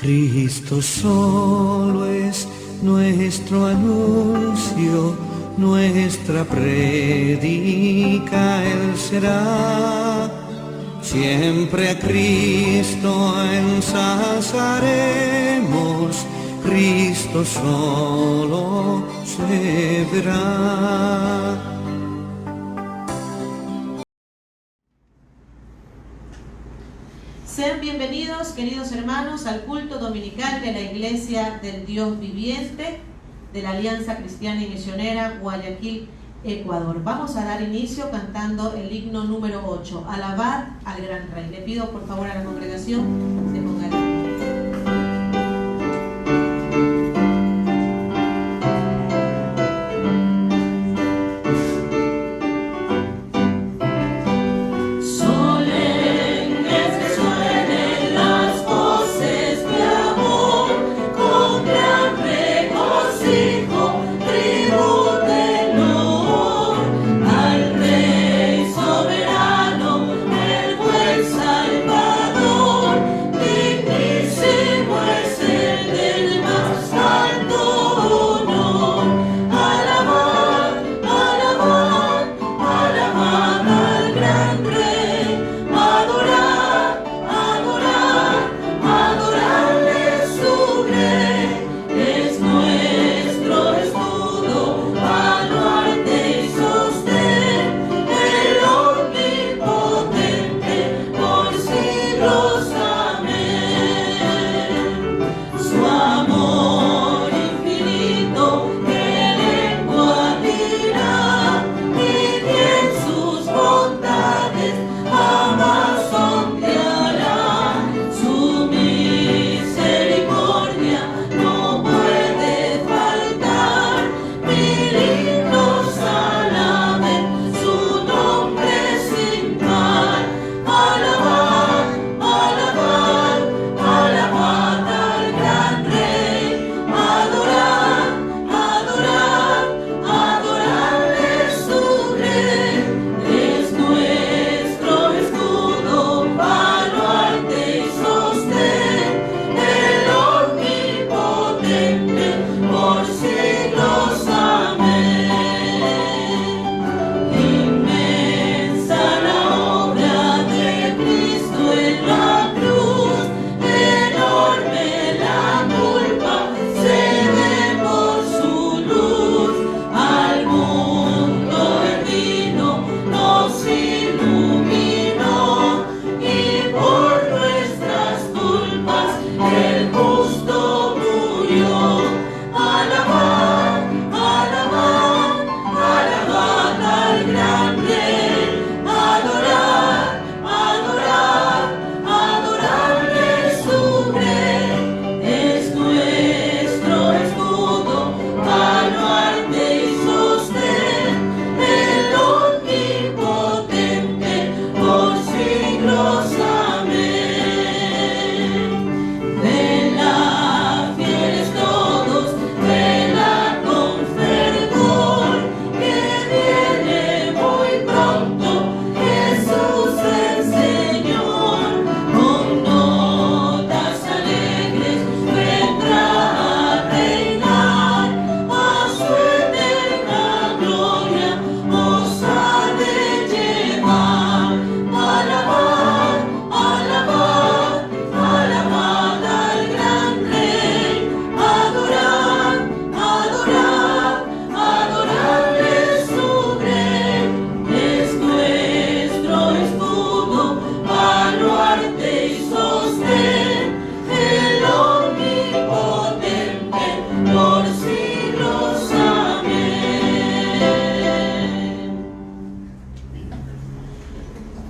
Cristo solo es nuestro anuncio, nuestra prédica Él será. Siempre a Cristo ensalzaremos, Cristo solo se verá. Sean bienvenidos, queridos hermanos, al culto dominical de la Iglesia del Dios Viviente de la Alianza Cristiana y Misionera Guayaquil, Ecuador. Vamos a dar inicio cantando el himno número 8, Alabad al Gran Rey. Le pido por favor a la congregación se ponga de pie.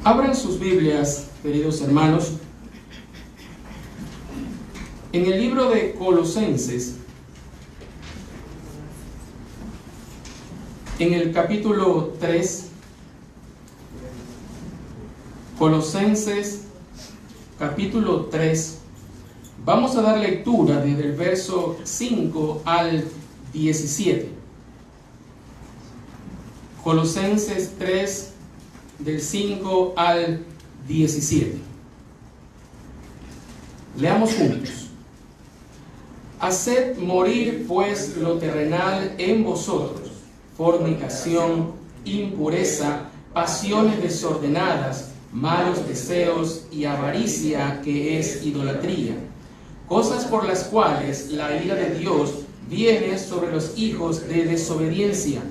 Abran sus Biblias, queridos hermanos, en el libro de Colosenses, en el capítulo 3, Colosenses, capítulo 3, vamos a dar lectura desde el verso 5 al 17. Colosenses 3, del 5 al 17. Leamos juntos. Haced morir pues lo terrenal en vosotros: fornicación, impureza, pasiones desordenadas, malos deseos y avaricia, que es idolatría, cosas por las cuales la ira de Dios viene sobre los hijos de desobediencia,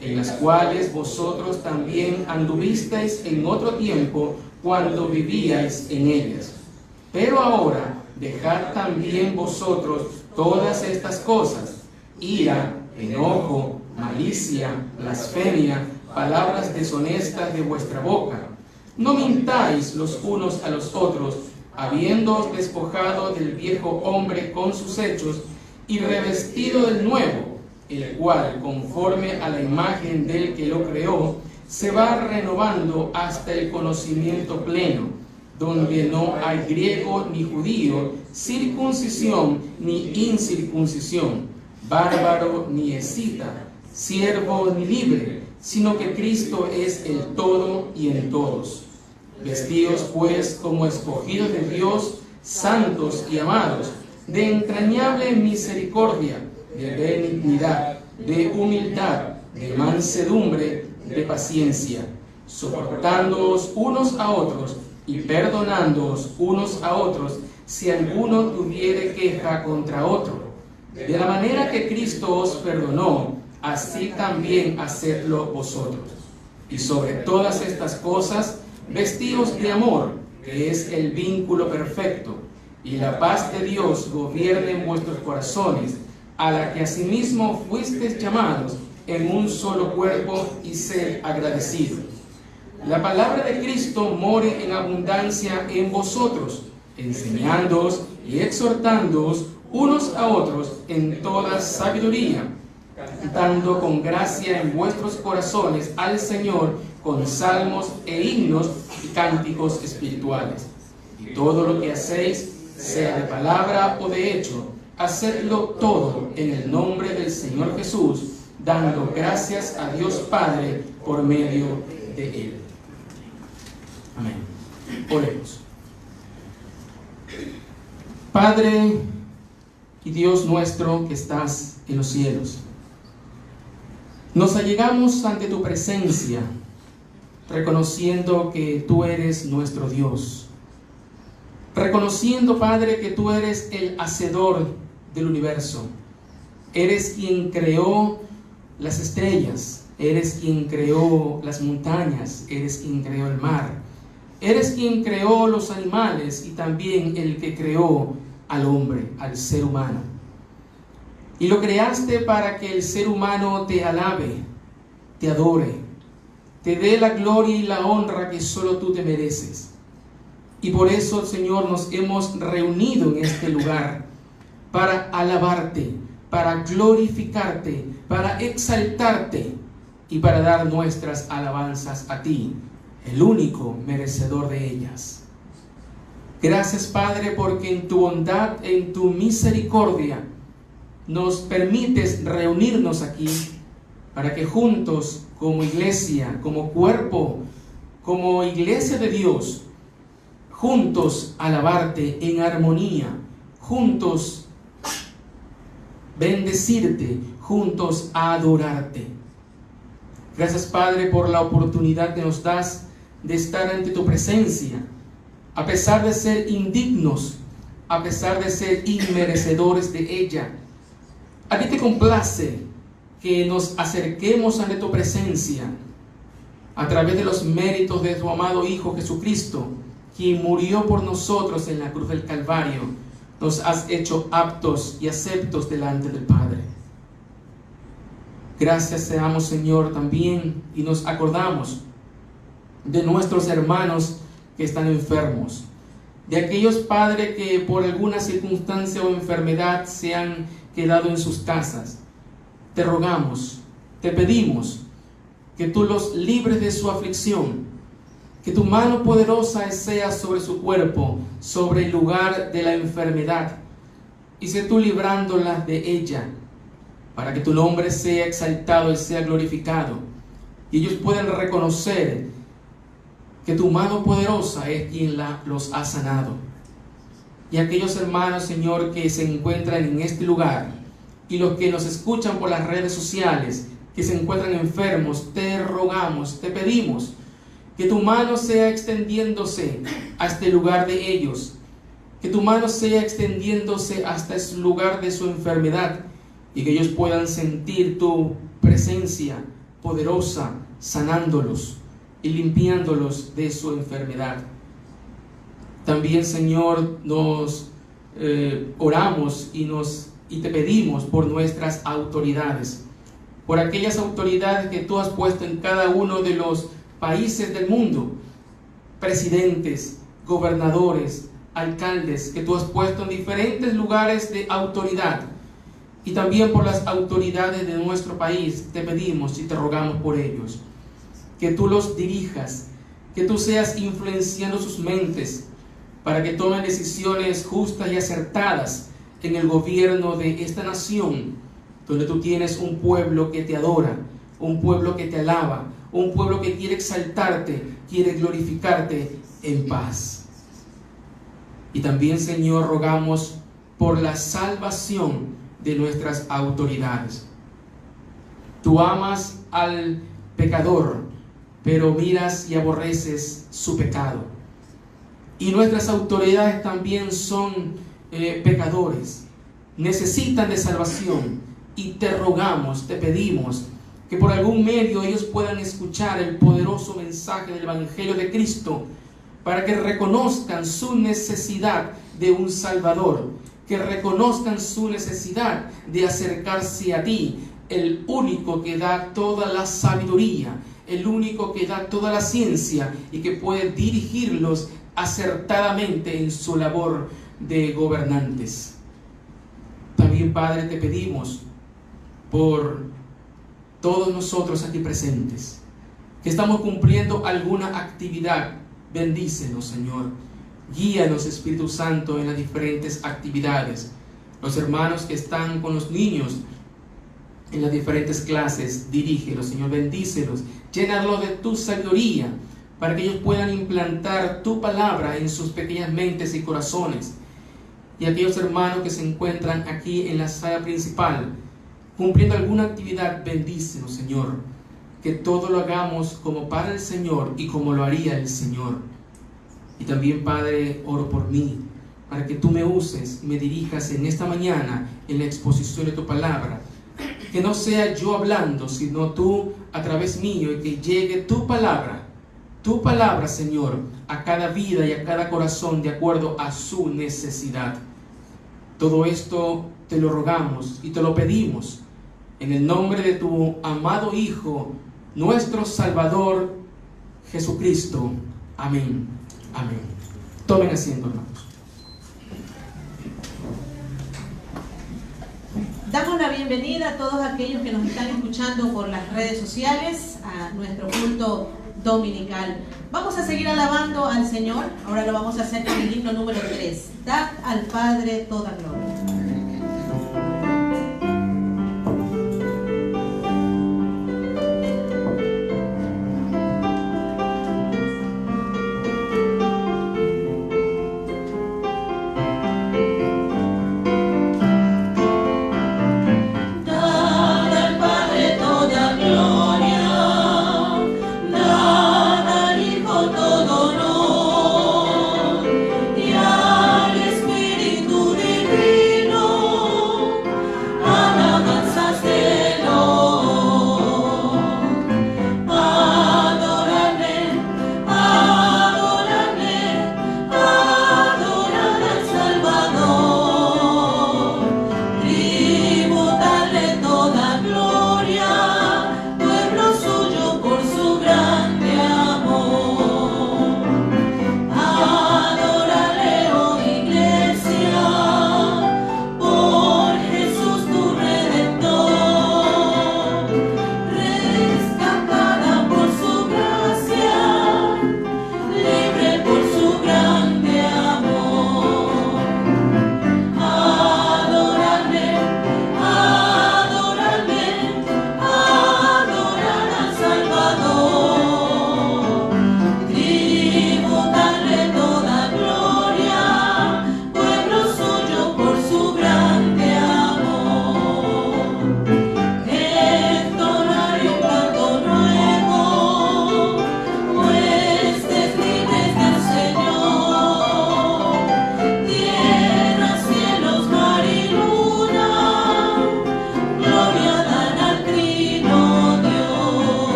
en las cuales vosotros también anduvisteis en otro tiempo cuando vivíais en ellas. Pero ahora dejad también vosotros todas estas cosas: ira, enojo, malicia, blasfemia, palabras deshonestas de vuestra boca. No mintáis los unos a los otros, habiéndoos despojado del viejo hombre con sus hechos y revestido del nuevo, el cual, conforme a la imagen del que lo creó, se va renovando hasta el conocimiento pleno, donde no hay griego ni judío, circuncisión ni incircuncisión, bárbaro ni escita, siervo ni libre, sino que Cristo es el todo y en todos. Vestíos pues como escogidos de Dios, santos y amados, de entrañable misericordia, de benignidad, de humildad, de mansedumbre, de paciencia, soportándoos unos a otros y perdonándoos unos a otros si alguno tuviere queja contra otro. De la manera que Cristo os perdonó, así también hacedlo vosotros. Y sobre todas estas cosas, vestíos de amor, que es el vínculo perfecto, y la paz de Dios gobierne en vuestros corazones, a la que asimismo fuisteis llamados en un solo cuerpo, y sed agradecidos. La palabra de Cristo more en abundancia en vosotros, enseñándoos y exhortándoos unos a otros en toda sabiduría, dando con gracia en vuestros corazones al Señor con salmos e himnos y cánticos espirituales. Y todo lo que hacéis, sea de palabra o de hecho, hacedlo todo en el nombre del Señor Jesús, dando gracias a Dios Padre por medio de Él. Amén. Oremos. Padre y Dios nuestro que estás en los cielos, nos allegamos ante tu presencia, reconociendo que tú eres nuestro Dios, reconociendo, Padre, que tú eres el hacedor del universo, eres quien creó las estrellas, eres quien creó las montañas, eres quien creó el mar, eres quien creó los animales y también el que creó al hombre, al ser humano. Y lo creaste para que el ser humano te alabe, te adore, te dé la gloria y la honra que solo tú te mereces. Y por eso, Señor, nos hemos reunido en este lugar para alabarte, para glorificarte, para exaltarte y para dar nuestras alabanzas a ti, el único merecedor de ellas. Gracias, Padre, porque en tu bondad, en tu misericordia, nos permites reunirnos aquí para que juntos, como iglesia, como cuerpo, como iglesia de Dios, juntos alabarte en armonía, juntos bendecirte, juntos adorarte. Gracias, Padre, por la oportunidad que nos das de estar ante tu presencia, a pesar de ser indignos, a pesar de ser inmerecedores de ella. A ti te complace que nos acerquemos ante tu presencia a través de los méritos de tu amado Hijo Jesucristo, quien murió por nosotros en la cruz del Calvario. Nos has hecho aptos y aceptos delante del Padre. Gracias seamos, Señor, también, y nos acordamos de nuestros hermanos que están enfermos, de aquellos, Padre, que por alguna circunstancia o enfermedad se han quedado en sus casas. Te rogamos, te pedimos que tú los libres de su aflicción, que tu mano poderosa sea sobre su cuerpo, sobre el lugar de la enfermedad, y sé tú librándolas de ella, para que tu nombre sea exaltado y sea glorificado, y ellos puedan reconocer que tu mano poderosa es quien los ha sanado. y aquellos hermanos, Señor, que se encuentran en este lugar y los que nos escuchan por las redes sociales, que se encuentran enfermos, te rogamos, te pedimos que tu mano sea extendiéndose a este lugar de ellos, que tu mano sea extendiéndose hasta ese lugar de su enfermedad y que ellos puedan sentir tu presencia poderosa, sanándolos y limpiándolos de su enfermedad. También, Señor, nos oramos y te pedimos por nuestras autoridades, por aquellas autoridades que tú has puesto en cada uno de los países del mundo, presidentes, gobernadores, alcaldes, que tú has puesto en diferentes lugares de autoridad, y también por las autoridades de nuestro país. Te pedimos y te rogamos por ellos, que tú los dirijas, que tú seas influenciando sus mentes para que tomen decisiones justas y acertadas en el gobierno de esta nación, donde tú tienes un pueblo que te adora, un pueblo que te alaba, un pueblo que quiere exaltarte, quiere glorificarte en paz. Y también, Señor, rogamos por la salvación de nuestras autoridades. Tú amas al pecador, pero miras y aborreces su pecado. Y nuestras autoridades también son pecadores, necesitan de salvación, y te rogamos, te pedimos que por algún medio ellos puedan escuchar el poderoso mensaje del Evangelio de Cristo, para que reconozcan su necesidad de un Salvador, que reconozcan su necesidad de acercarse a ti, el único que da toda la sabiduría, el único que da toda la ciencia y que puede dirigirlos acertadamente en su labor de gobernantes. También, Padre, te pedimos por todos nosotros aquí presentes, que estamos cumpliendo alguna actividad. Bendícenos, Señor. Guíanos, Espíritu Santo, en las diferentes actividades. Los hermanos que están con los niños en las diferentes clases, dirígelos, Señor, bendícelos. Llénalos de tu sabiduría, para que ellos puedan implantar tu palabra en sus pequeñas mentes y corazones. Y aquellos hermanos que se encuentran aquí en la sala principal, cumpliendo alguna actividad, bendícenos, Señor. Que todo lo hagamos como para el Señor y como lo haría el Señor. Y también, Padre, oro por mí, para que tú me uses y me dirijas en esta mañana en la exposición de tu palabra. Que no sea yo hablando, sino tú a través mío, y que llegue tu palabra, Señor, a cada vida y a cada corazón de acuerdo a su necesidad. Todo esto te lo rogamos y te lo pedimos en el nombre de tu amado Hijo, nuestro Salvador, Jesucristo. Amén. Amén. Tomen asiento, hermanos. Damos la bienvenida a todos aquellos que nos están escuchando por las redes sociales a nuestro culto dominical. Vamos a seguir alabando al Señor. Ahora lo vamos a hacer con el himno número 3. Dad al Padre toda gloria. Espíritu Divino.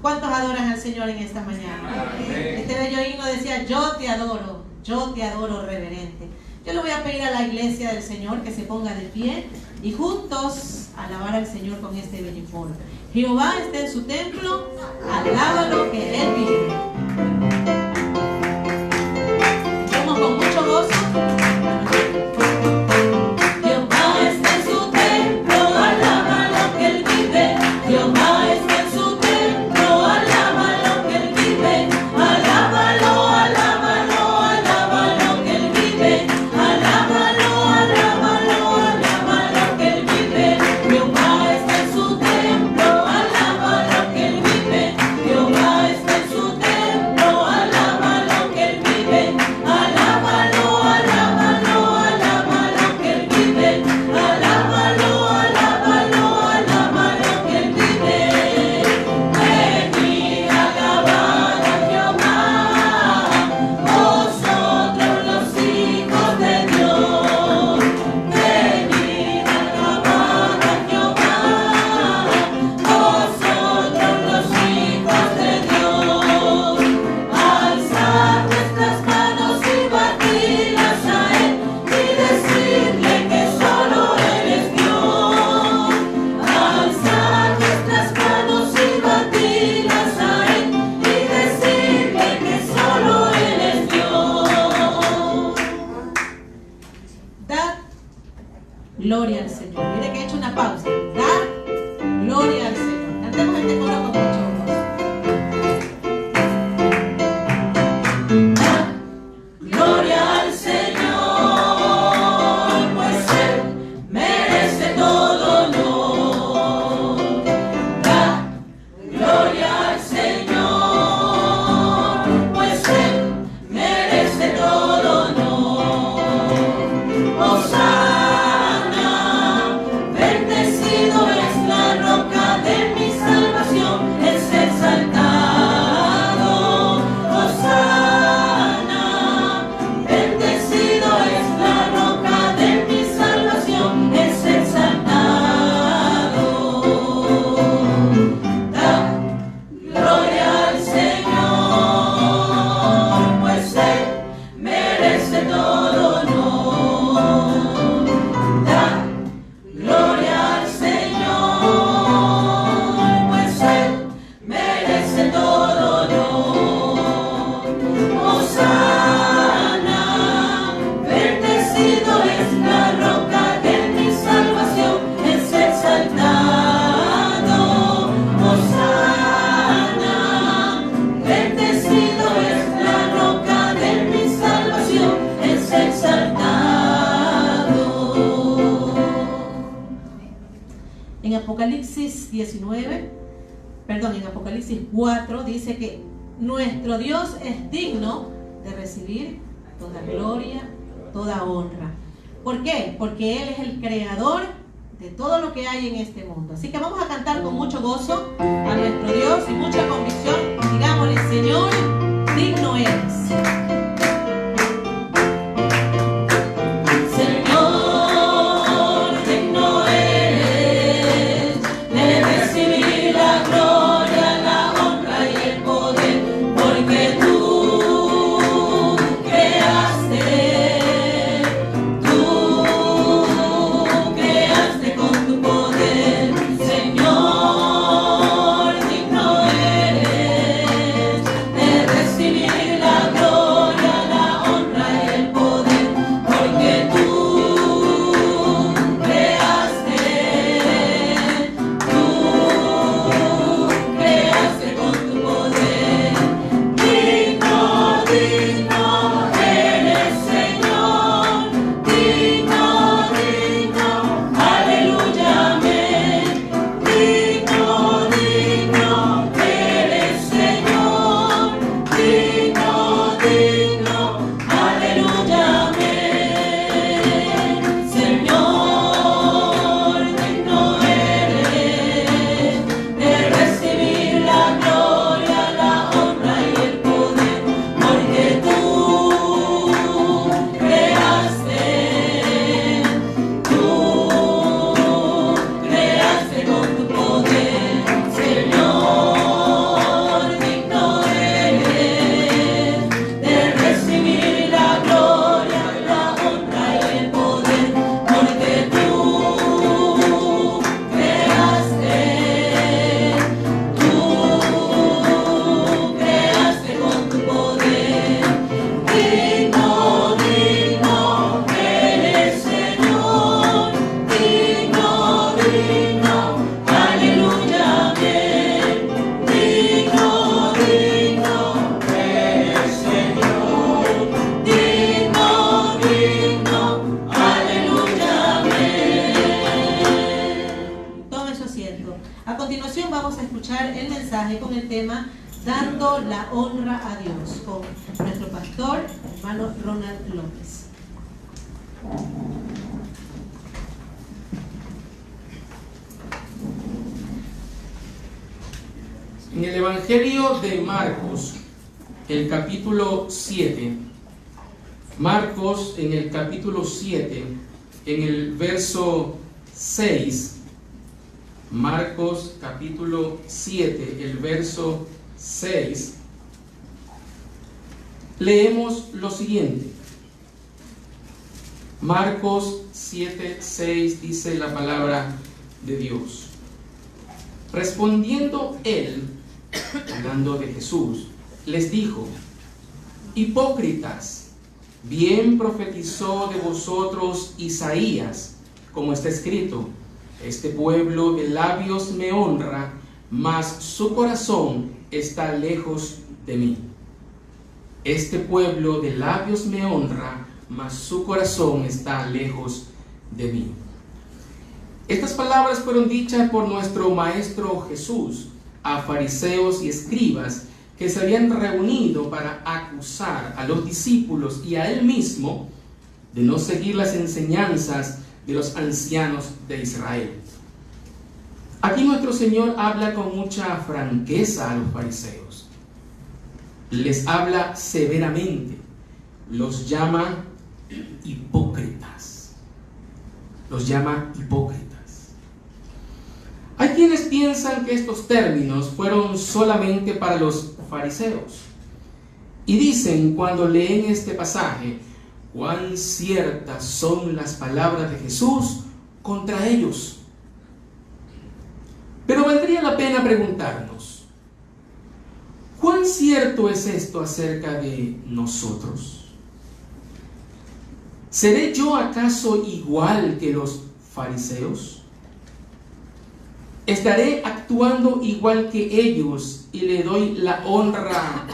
¿Cuántos adoran al Señor en esta mañana? Este bello himno decía, yo te adoro reverente. Yo le voy a pedir a la iglesia del Señor que se ponga de pie y juntos alabar al Señor con este bello coro. Jehová está en su templo, alábalo que Él vive. Vamos con mucho gozo. Gloria al Señor. Mire que he hecho una pausa. Da gloria al Señor. Cantemos este coro con mucho gozo. Da gloria al Señor, pues Él merece todo honor. Da gloria al Señor, pues Él merece todo honor. Hosana, bendecido es la roca de mi salvación, es exaltado. Hosana, bendecido es la roca de mi salvación, es exaltado. Da gloria al Señor, pues Él merece todo honor. Da gloria al Señor, pues Él merece todo honor. Hosana, bendecido es la roca de mi salvación, es exaltado. Hosana, bendecido es la roca de mi salvación, es exaltado. En Apocalipsis 4 dice que nuestro Dios es digno de recibir toda gloria, toda honra. ¿Por qué? Porque Él es el creador de todo lo que hay en este mundo. Así que vamos a cantar con mucho gozo a nuestro Dios y mucha convicción. Digámosle, Señor, digno eres. Señor, digno eres de recibir la gloria, la honra y el poder, porque tú creaste con tu poder. Señor, digno mensaje con el tema Dando la honra a Dios, con nuestro pastor, hermano Ronald López. En el Evangelio de Marcos, el capítulo 7, Marcos en el capítulo 7, en el verso 6, Marcos capítulo 7, el verso 6, leemos lo siguiente. Marcos 7, 6 dice la palabra de Dios. Respondiendo él, hablando de Jesús, les dijo: hipócritas, bien profetizó de vosotros Isaías, como está escrito: este pueblo de labios me honra, mas su corazón está lejos de mí. Este pueblo de labios me honra, mas su corazón está lejos de mí. Estas palabras fueron dichas por nuestro Maestro Jesús a fariseos y escribas que se habían reunido para acusar a los discípulos y a él mismo de no seguir las enseñanzas de los ancianos de Israel. Aquí nuestro Señor habla con mucha franqueza a los fariseos. Les habla severamente. Los llama hipócritas. Los llama hipócritas. Hay quienes piensan que estos términos fueron solamente para los fariseos. Y dicen cuando leen este pasaje: cuán ciertas son las palabras de Jesús contra ellos. Pero valdría la pena preguntarnos: ¿cuán cierto es esto acerca de nosotros? ¿Seré yo acaso igual que los fariseos? ¿Estaré actuando igual que ellos y le doy la honra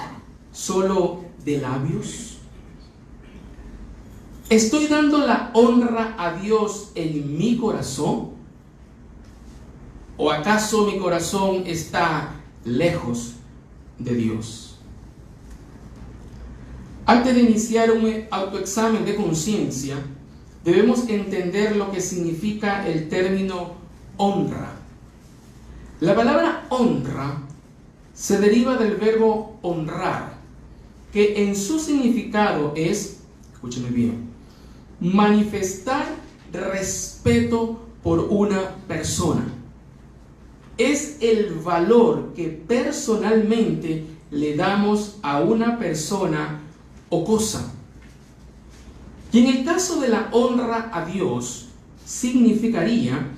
solo de labios? ¿Estoy dando la honra a Dios en mi corazón? ¿O acaso mi corazón está lejos de Dios? Antes de iniciar un autoexamen de conciencia, debemos entender lo que significa el término honra. La palabra honra se deriva del verbo honrar, que en su significado es, escúcheme bien, manifestar respeto por una persona. Es el valor que personalmente le damos a una persona o cosa. Y en el caso de la honra a Dios, significaría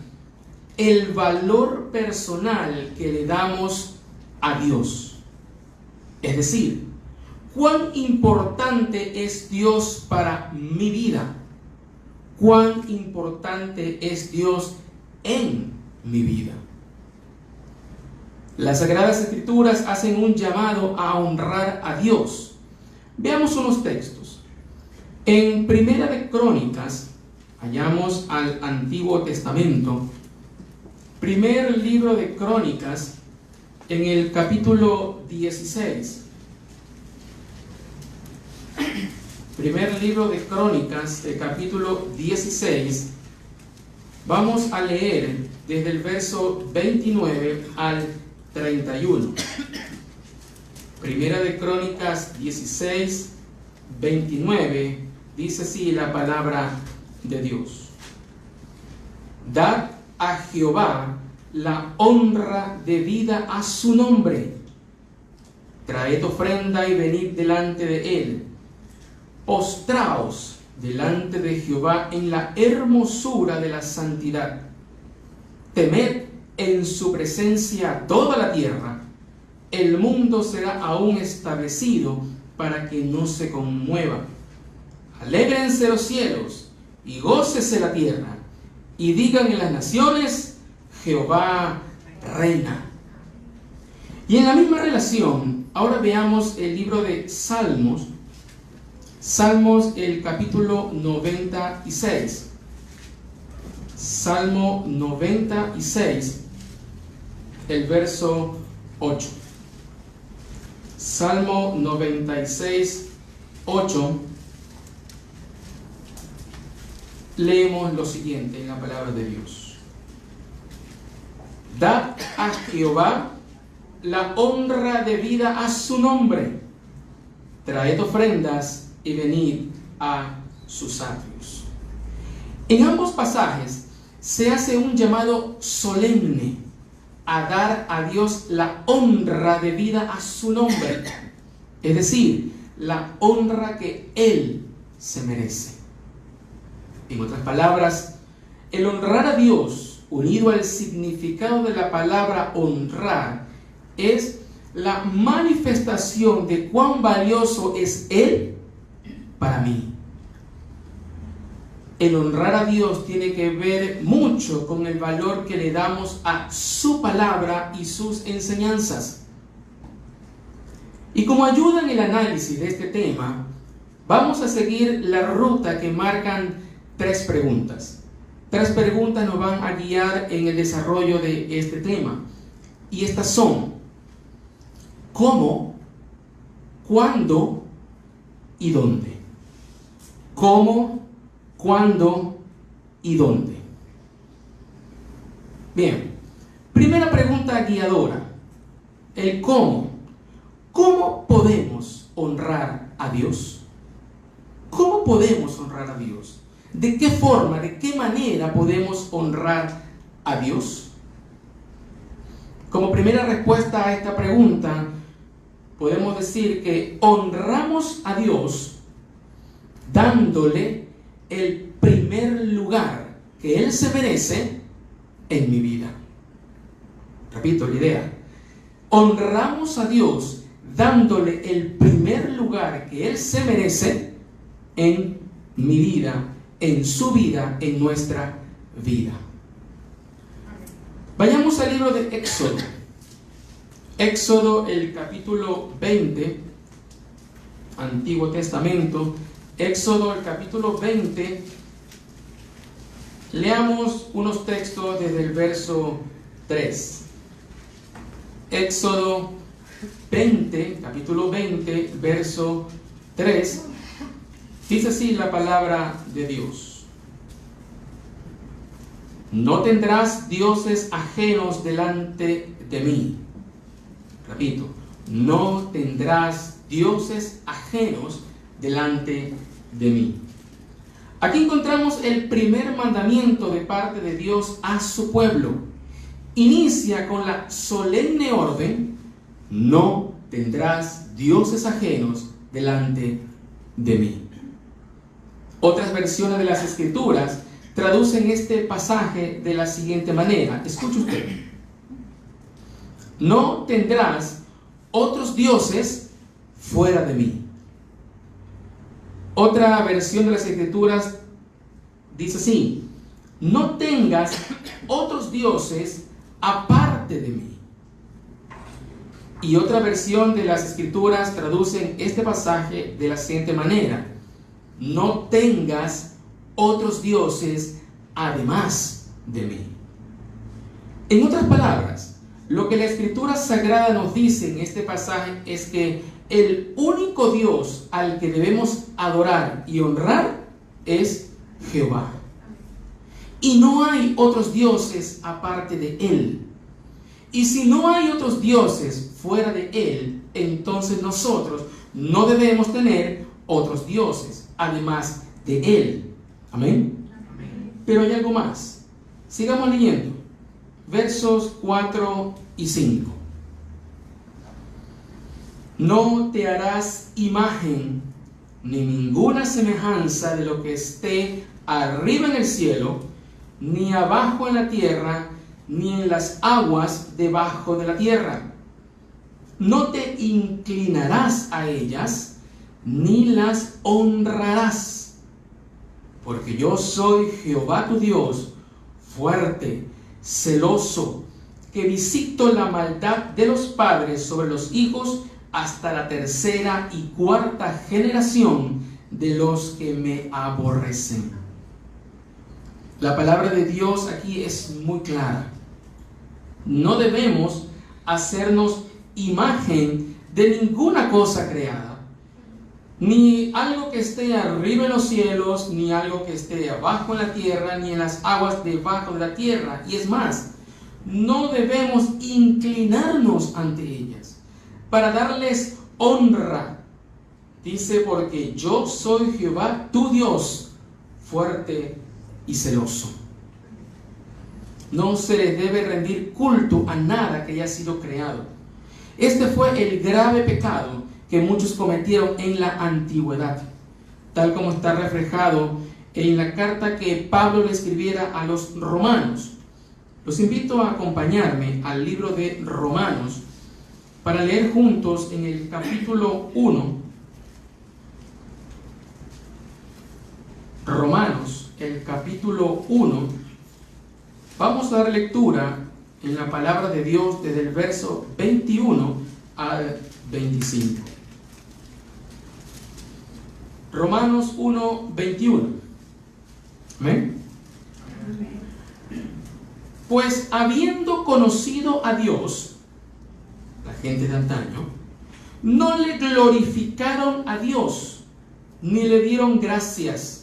el valor personal que le damos a Dios. Es decir, cuán importante es Dios para mi vida, cuán importante es Dios en mi vida. Las Sagradas Escrituras hacen un llamado a honrar a Dios. Veamos unos textos. En Primera de Crónicas, hallamos al Antiguo Testamento, primer libro de Crónicas, en el capítulo 16. Primer libro de Crónicas, el capítulo 16. Vamos a leer desde el verso 29 al 31. Primera de Crónicas 16, 29, dice así la palabra de Dios: Dad a Jehová la honra debida a su nombre. Traed ofrenda y venid delante de él. Postraos delante de Jehová en la hermosura de la santidad. Temed en su presencia toda la tierra. El mundo será aún establecido para que no se conmueva. Alégrense los cielos y gócese la tierra, y digan en las naciones: Jehová reina. Y en la misma relación, ahora veamos el libro de Salmos. Salmos, el capítulo 96. Salmo 96, el verso 8. Salmo 96, 8, leemos lo siguiente en la palabra de Dios. Dad a Jehová la honra debida a su nombre. Traed ofrendas y venid a sus atrios. En ambos pasajes se hace un llamado solemne a dar a Dios la honra debida a su nombre, es decir, la honra que Él se merece. En otras palabras, el honrar a Dios, unido al significado de la palabra honrar, es la manifestación de cuán valioso es Él para mí. El honrar a Dios tiene que ver mucho con el valor que le damos a su palabra y sus enseñanzas. Y como ayuda en el análisis de este tema, vamos a seguir la ruta que marcan 3 preguntas. 3 preguntas nos van a guiar en el desarrollo de este tema. Y estas son: ¿cómo? ¿Cuándo? ¿Y dónde? ¿Cómo? ¿Cuándo y dónde? Bien, primera pregunta guiadora, el cómo. ¿Cómo podemos honrar a Dios? ¿Cómo podemos honrar a Dios? ¿De qué forma, de qué manera podemos honrar a Dios? Como primera respuesta a esta pregunta, podemos decir que honramos a Dios dándole el primer lugar que Él se merece en mi vida. Repito la idea. Honramos a Dios dándole el primer lugar que Él se merece en mi vida, en su vida, en nuestra vida. Vayamos al libro de Éxodo. Éxodo, el capítulo 20, Antiguo Testamento. Éxodo, el capítulo 20, leamos unos textos desde el verso 3. Éxodo 20, capítulo 20, verso 3, dice así la palabra de Dios: no tendrás dioses ajenos delante de mí. Repito, no tendrás dioses ajenos delante de mí. Aquí encontramos el primer mandamiento de parte de Dios a su pueblo. Inicia con la solemne orden: no tendrás dioses ajenos delante de mí. Otras versiones de las Escrituras traducen este pasaje de la siguiente manera. Escuche usted: no tendrás otros dioses fuera de mí. Otra versión de las Escrituras dice así: no tengas otros dioses aparte de mí. Y otra versión de las Escrituras traducen este pasaje de la siguiente manera: no tengas otros dioses además de mí. En otras palabras, lo que la Escritura Sagrada nos dice en este pasaje es que el único Dios al que debemos adorar y honrar es Jehová. Y no hay otros dioses aparte de Él. Y si no hay otros dioses fuera de Él, entonces nosotros no debemos tener otros dioses además de Él. Amén. Pero hay algo más. Sigamos leyendo. Versos 4 y 5. No te harás imagen ni ninguna semejanza de lo que esté arriba en el cielo, ni abajo en la tierra, ni en las aguas debajo de la tierra. No te inclinarás a ellas, ni las honrarás, porque yo soy Jehová tu Dios, fuerte, celoso, que visito la maldad de los padres sobre los hijos hasta la 3ª y 4ª generación de los que me aborrecen. La palabra de Dios aquí es muy clara. No debemos hacernos imagen de ninguna cosa creada, ni algo que esté arriba en los cielos, ni algo que esté abajo en la tierra, ni en las aguas debajo de la tierra. Y es más, no debemos inclinarnos ante ellas para darles honra. Dice, porque yo soy Jehová, tu Dios, fuerte y celoso. No se les debe rendir culto a nada que haya sido creado. Este fue el grave pecado que muchos cometieron en la antigüedad, tal como está reflejado en la carta que Pablo le escribiera a los romanos. Los invito a acompañarme al libro de Romanos para leer juntos en el capítulo 1. Romanos, el capítulo 1. Vamos a dar lectura en la palabra de Dios desde el verso 21 al 25. Romanos 1, 21. ¿Amén? Pues habiendo conocido a Dios, la gente de antaño, no le glorificaron a Dios, ni le dieron gracias,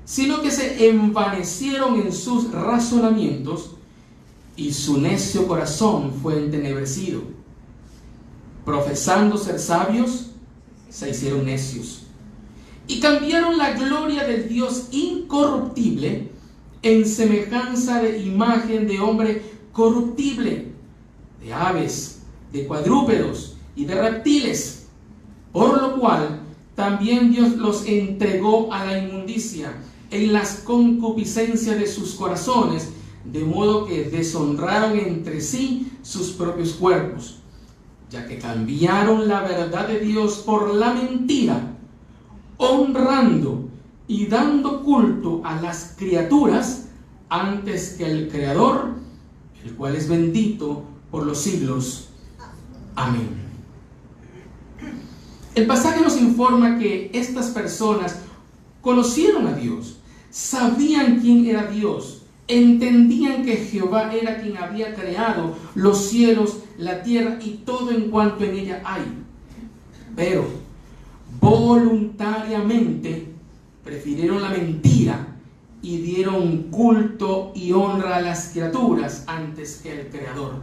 sino que se envanecieron en sus razonamientos, y su necio corazón fue entenebrecido. Profesando ser sabios, se hicieron necios, y cambiaron la gloria del Dios incorruptible en semejanza de imagen de hombre corruptible, de aves, de cuadrúpedos y de reptiles, por lo cual también Dios los entregó a la inmundicia en las concupiscencias de sus corazones, de modo que deshonraron entre sí sus propios cuerpos, ya que cambiaron la verdad de Dios por la mentira, honrando y dando culto a las criaturas antes que al Creador, el cual es bendito por los siglos. Amén. El pasaje nos informa que estas personas conocieron a Dios, sabían quién era Dios, entendían que Jehová era quien había creado los cielos, la tierra y todo en cuanto en ella hay. Pero voluntariamente prefirieron la mentira y dieron culto y honra a las criaturas antes que al Creador.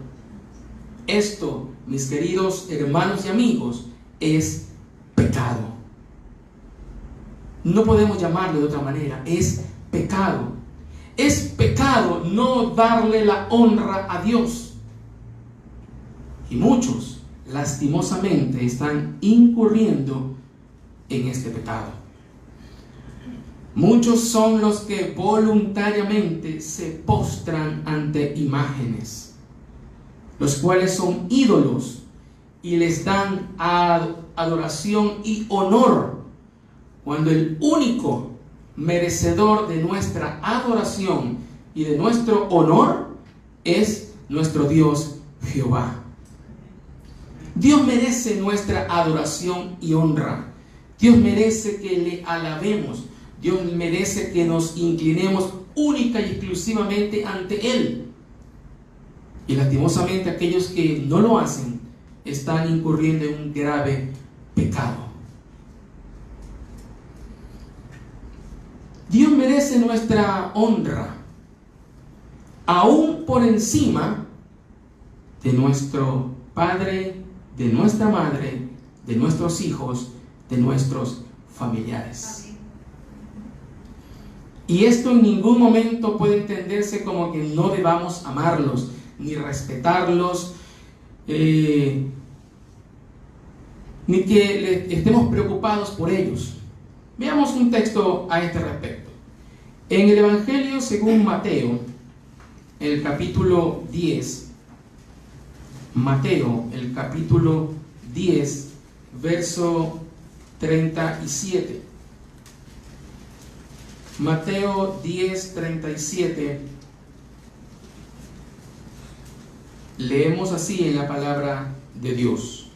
Esto, mis queridos hermanos y amigos, es pecado. No podemos llamarlo de otra manera, es pecado. Es pecado no darle la honra a Dios. Y muchos, lastimosamente, están incurriendo en este pecado. Muchos son los que voluntariamente se postran ante imágenes, los cuales son ídolos, y les dan adoración y honor, cuando el único merecedor de nuestra adoración y de nuestro honor es nuestro Dios Jehová. Dios merece nuestra adoración y honra. Dios merece que le alabemos. Dios merece que nos inclinemos única y exclusivamente ante Él. Y lastimosamente aquellos que no lo hacen están incurriendo en un grave pecado. Dios merece nuestra honra, aún por encima de nuestro padre, de nuestra madre, de nuestros hijos, de nuestros familiares. Y esto en ningún momento puede entenderse como que no debamos amarlos, ni respetarlos, ni que estemos preocupados por ellos. Veamos un texto a este respecto. En el Evangelio según Mateo, el capítulo 10, Mateo, el capítulo 10, verso 37. Mateo 10, 37. Leemos así en la palabra de Dios: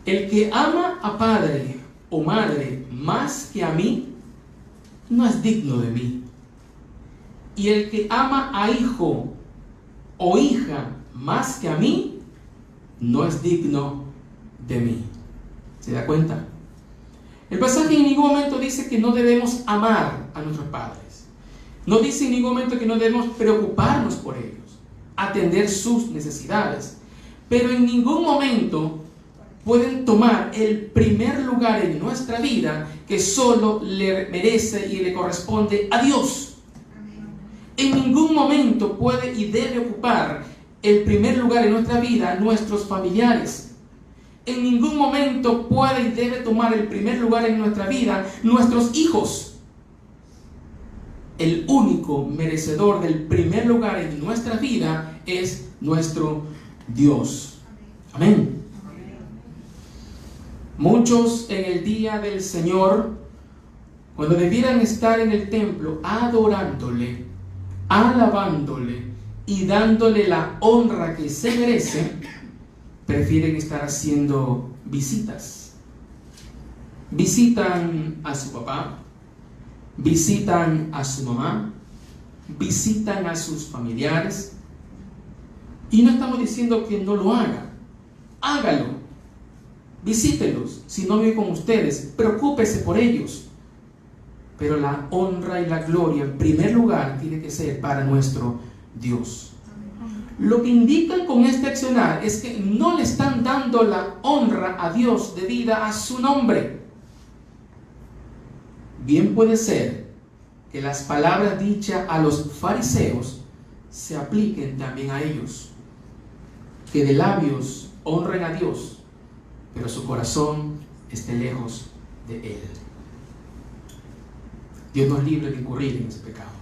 el que ama a padre o madre más que a mí, no es digno de mí. Y el que ama a hijo o hija más que a mí, no es digno de mí. ¿Se da cuenta? El pasaje en ningún momento dice que no debemos amar a nuestros padres. No dice en ningún momento que no debemos preocuparnos por ellos, atender sus necesidades. Pero en ningún momento pueden tomar el primer lugar en nuestra vida que solo le merece y le corresponde a Dios. En ningún momento puede y debe ocupar el primer lugar en nuestra vida nuestros familiares. En ningún momento puede y debe tomar el primer lugar en nuestra vida nuestros hijos. El único merecedor del primer lugar en nuestra vida es nuestro Dios. Amén. Muchos en el día del Señor, cuando debieran estar en el templo adorándole, alabándole y dándole la honra que se merece, prefieren estar haciendo visitas. Visitan a su papá, visitan a su mamá, visitan a sus familiares. Y no estamos diciendo que no lo haga. Hágalo. Visítelos. Si no vive con ustedes, preocúpese por ellos. Pero la honra y la gloria en primer lugar tiene que ser para nuestro Dios. Lo que indican con este accionar es que no le están dando la honra a Dios debida a su nombre. Bien puede ser que las palabras dichas a los fariseos se apliquen también a ellos, que de labios honren a Dios, pero su corazón esté lejos de Él. Dios nos libre de incurrir en ese pecado.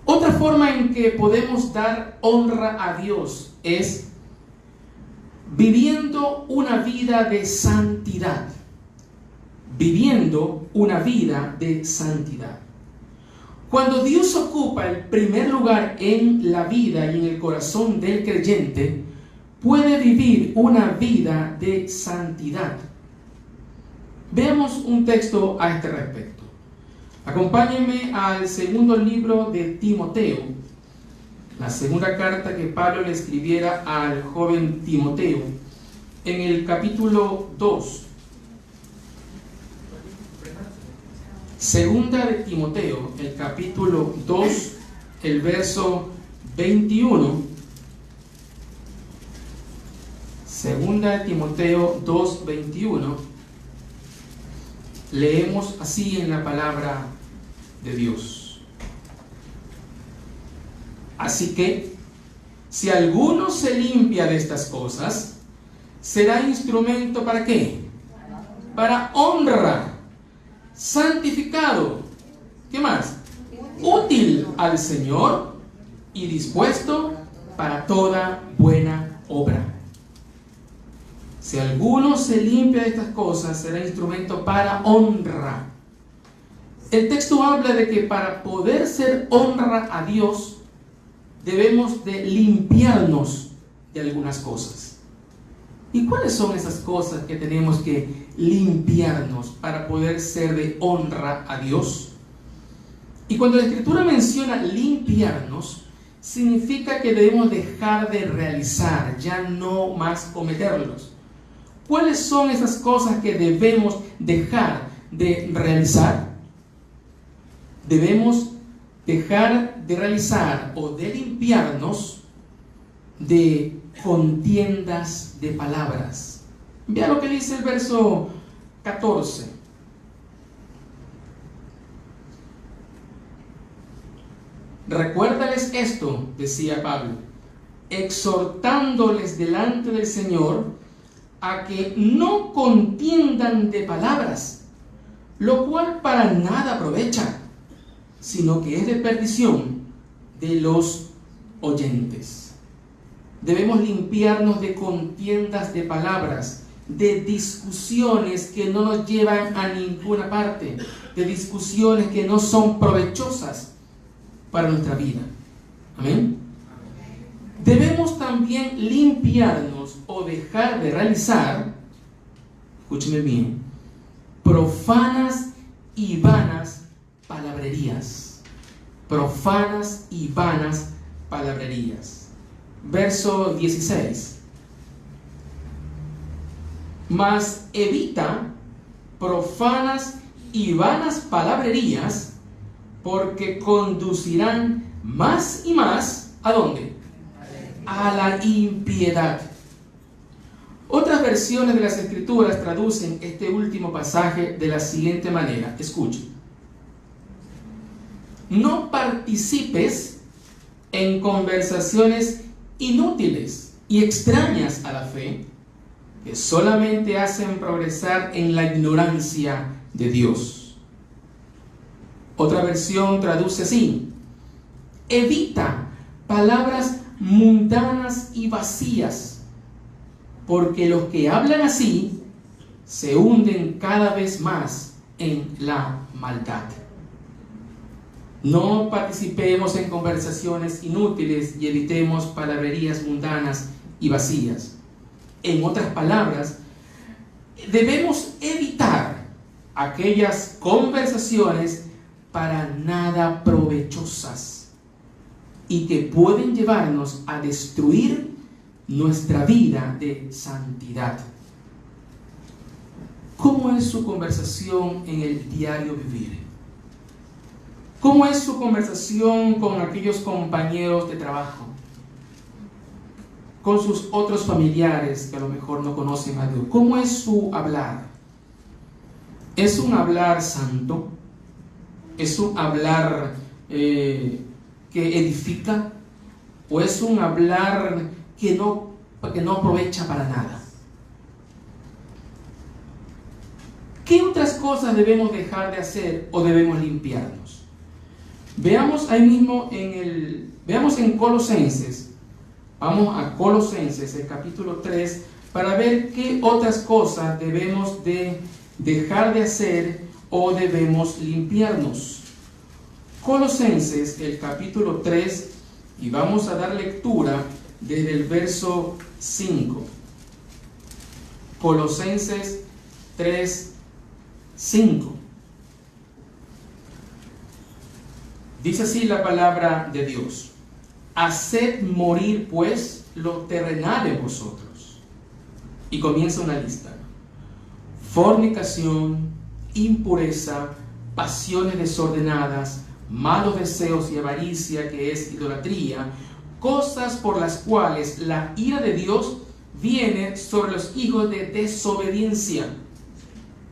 Otra forma en que podemos dar honra a Dios es viviendo una vida de santidad. Viviendo una vida de santidad. Cuando Dios ocupa el primer lugar en la vida y en el corazón del creyente, puede vivir una vida de santidad. Veamos un texto a este respecto. Acompáñenme al segundo libro de Timoteo, la segunda carta que Pablo le escribiera al joven Timoteo, en el capítulo 2. Segunda de Timoteo, el capítulo 2, el verso 21. Segunda de Timoteo 2, 21. Leemos así en la palabra de Dios. Así que, si alguno se limpia de estas cosas, será instrumento ¿para qué? Para honra, santificado, ¿qué más? Útil al Señor y dispuesto para toda buena obra. Si alguno se limpia de estas cosas, será instrumento para honra. El texto habla de que para poder ser honra a Dios, debemos de limpiarnos de algunas cosas. ¿Y cuáles son esas cosas que tenemos que limpiarnos para poder ser de honra a Dios? Y cuando la Escritura menciona limpiarnos, significa que debemos dejar de realizar, ya no más cometerlos. ¿Cuáles son esas cosas que debemos dejar de realizar? Debemos dejar de realizar o de limpiarnos de contiendas de palabras. Vea lo que dice el verso 14. Recuérdales esto, decía Pablo, exhortándoles delante del Señor a que no contiendan de palabras, lo cual para nada aprovecha, sino que es de perdición de los oyentes. Debemos limpiarnos de contiendas de palabras, de discusiones que no nos llevan a ninguna parte, de discusiones que no son provechosas para nuestra vida. Amén. Debemos también limpiarnos o dejar de realizar, escúcheme bien, profanas y vanas palabrerías. Profanas y vanas palabrerías. verso 16. Mas evita profanas y vanas palabrerías, porque conducirán más y más, ¿a dónde? A la impiedad. Otras versiones de las Escrituras traducen este último pasaje de la siguiente manera. Escuchen. No participes en conversaciones inútiles y extrañas a la fe, que solamente hacen progresar en la ignorancia de Dios. Otra versión traduce así: evita palabras mundanas y vacías, porque los que hablan así se hunden cada vez más en la maldad. No participemos en conversaciones inútiles y evitemos palabrerías mundanas y vacías. En otras palabras, debemos evitar aquellas conversaciones para nada provechosas y que pueden llevarnos a destruir nuestra vida de santidad. ¿Cómo es su conversación en el diario vivir? ¿Cómo es su conversación con aquellos compañeros de trabajo? Con sus otros familiares que a lo mejor no conocen a Dios. ¿Cómo es su hablar? ¿Es un hablar santo? ¿Es un hablar que edifica? ¿O es un hablar que no aprovecha para nada? ¿Qué otras cosas debemos dejar de hacer o debemos limpiarnos? Veamos ahí mismo veamos en Colosenses. Vamos a Colosenses, el capítulo 3, para ver qué otras cosas debemos de dejar de hacer o debemos limpiarnos. Colosenses, el capítulo 3, y vamos a dar lectura desde el verso 5. Colosenses 3, 5. Dice así la palabra de Dios: haced morir pues lo terrenal en vosotros. Y comienza una lista: fornicación, impureza, pasiones desordenadas, malos deseos y avaricia, que es idolatría, cosas por las cuales la ira de Dios viene sobre los hijos de desobediencia,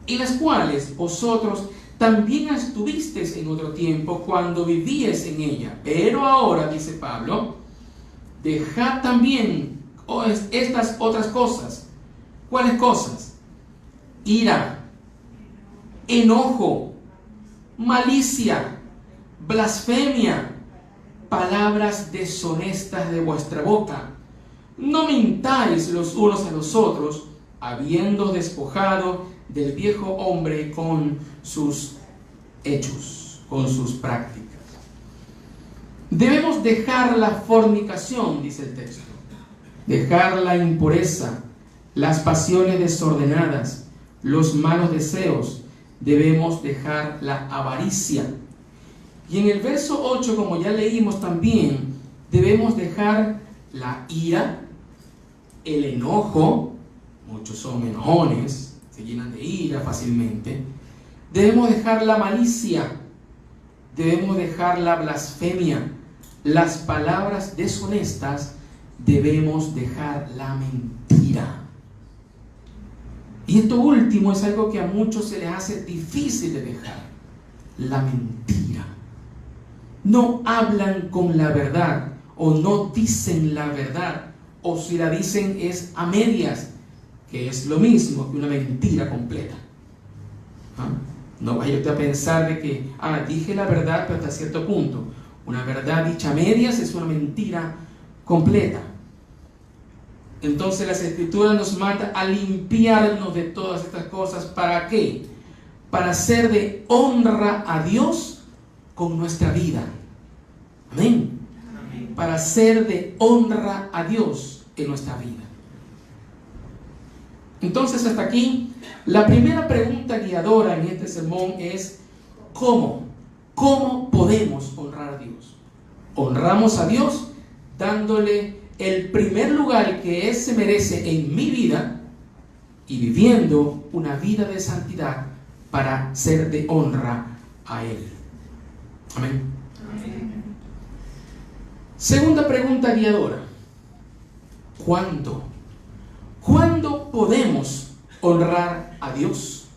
y las cuales vosotros también estuvisteis en otro tiempo cuando vivíais en ella. Pero ahora, dice Pablo, dejad también estas otras cosas. ¿Cuáles cosas? Ira, enojo, malicia, blasfemia, palabras deshonestas de vuestra boca. No mintáis los unos a los otros, habiendo despojado del viejo hombre con sus hechos, con sus prácticas. Debemos dejar la fornicación, dice el texto, dejar la impureza, las pasiones desordenadas, los malos deseos. Debemos dejar la avaricia. Y en el verso 8, como ya leímos también, debemos dejar la ira, el enojo. Muchos son enojones, se llenan de ira fácilmente. Debemos dejar la malicia, debemos dejar la blasfemia, las palabras deshonestas, debemos dejar la mentira. Y esto último es algo que a muchos se les hace difícil de dejar: la mentira. No hablan con la verdad, o no dicen la verdad, o si la dicen es a medias, que es lo mismo que una mentira completa. No vaya usted a pensar de que dije la verdad pero hasta cierto punto. Una verdad dicha a medias es una mentira completa. Entonces las Escrituras nos mandan a limpiarnos de todas estas cosas. ¿Para qué? Para ser de honra a Dios con nuestra vida. Amén. Amén. Para ser de honra a Dios en nuestra vida. Entonces, hasta aquí, la primera pregunta guiadora en este sermón es: ¿cómo? ¿Cómo podemos honrar a Dios? Honramos a Dios dándole el primer lugar que Él se merece en mi vida y viviendo una vida de santidad para ser de honra a Él. Amén. Amén. Segunda pregunta guiadora. ¿Cuándo? ¿Cuándo podemos honrar a Dios?